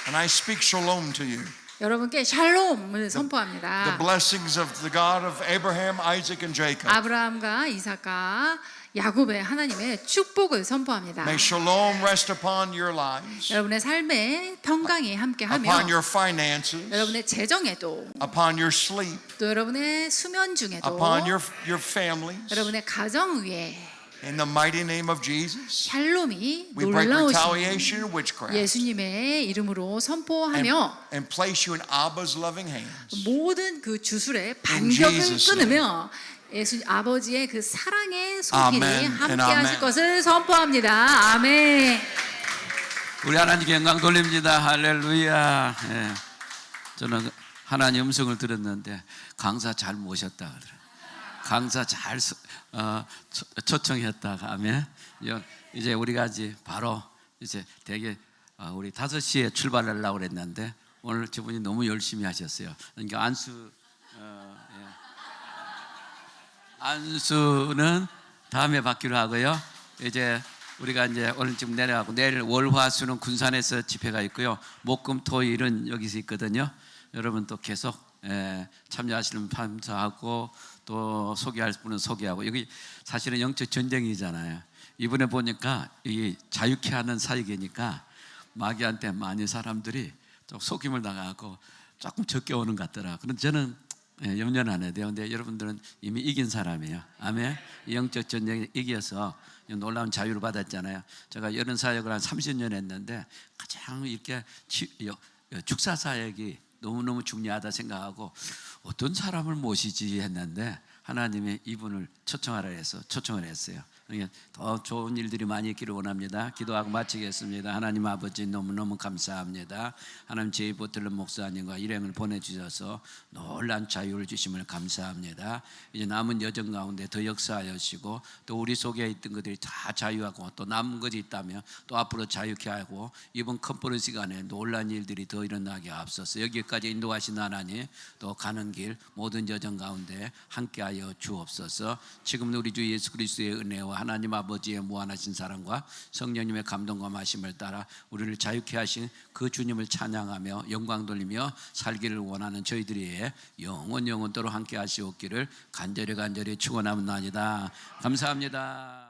And I speak shalom to you. 여러분께 샬롬을 The 선포합니다. blessings of the God of Abraham, Isaac, and Jacob. 아브라함과 이삭과 야곱의 하나님의 축복을 선포합니다. May shalom rest upon your lives, 여러분의 삶에 평강이 함께하며 upon your finances, 여러분의 재정에도 upon your sleep, 또 여러분의 수면 중에도 upon your families. 여러분의 가정 위에 In the mighty name of Jesus, 샬롬이 we break 놀라우신 retaliation and witchcraft 예수님의 이름으로 선포하며 and place you in Abba's loving hands. 모든 그 주술의 In 반격을 Jesus' 끊으며 예수 아버지의 그 사랑의 손길이 Amen and 함께하실 amen. 것을 선포합니다. 아멘. 우리 하나님께 영광 돌립니다. 할렐루야. 예. 저는 하나님 음성을 들었는데 강사 잘 모셨다 그러더라고요. 강사 잘 초청했다. 아멘. 이제 우리가 이제 바로 이제 대개 우리 5시에 출발하려고 그랬는데 오늘 저분이 너무 열심히 하셨어요. 그러니까 안수는 다음에 받기로 하고요. 이제 우리가 이제 오늘 지금 내려가고 내일 월화수는 군산에서 집회가 있고요. 목금토일은 여기서 있거든요. 여러분 또 계속 참여하시는 감사하고 또 소개할 분은 소개하고 여기 사실은 영적 전쟁이잖아요. 이번에 보니까 이 자유케 하는 사역이니까 마귀한테 많이 사람들이 좀 속임을 당하고 조금 적게 오는 것 같더라. 그런데 저는 염려는 안 해야 돼요. 근데 여러분들은 이미 이긴 사람이에요. 아멘. 이 영적 전쟁에 이겨서 놀라운 자유를 받았잖아요. 제가 이런 사역을 한 30년 했는데 가장 이렇게 축사 사역이 너무너무 중요하다 생각하고 어떤 사람을 모시지 했는데 하나님이 이분을 초청하라 해서 초청을 했어요. 그러니까 더 좋은 일들이 많이 있기를 원합니다. 기도하고 마치겠습니다. 하나님 아버지 너무너무 감사합니다. 하나님 제이 보틀러 목사님과 일행을 보내주셔서 놀란 자유를 주심을 감사합니다. 이제 남은 여정 가운데 더 역사하시고 또 우리 속에 있던 것들이 다 자유하고 또 남은 것이 있다면 또 앞으로 자유케 하고 이번 컨퍼런스 시간에 놀란 일들이 더 일어나게 앞서서 여기까지 인도하신 하나님 또 가는 길 모든 여정 가운데 함께하여 주옵소서. 지금 우리 주 예수 그리스도의 은혜와 하나님 아버지의 무한하신 사랑과 성령님의 감동과 마심을 따라 우리를 자유케 하신 그 주님을 찬양하며 영광 돌리며 살기를 원하는 저희들이 영원토록 함께 하시옵기를 간절히 축원합니다. 감사합니다.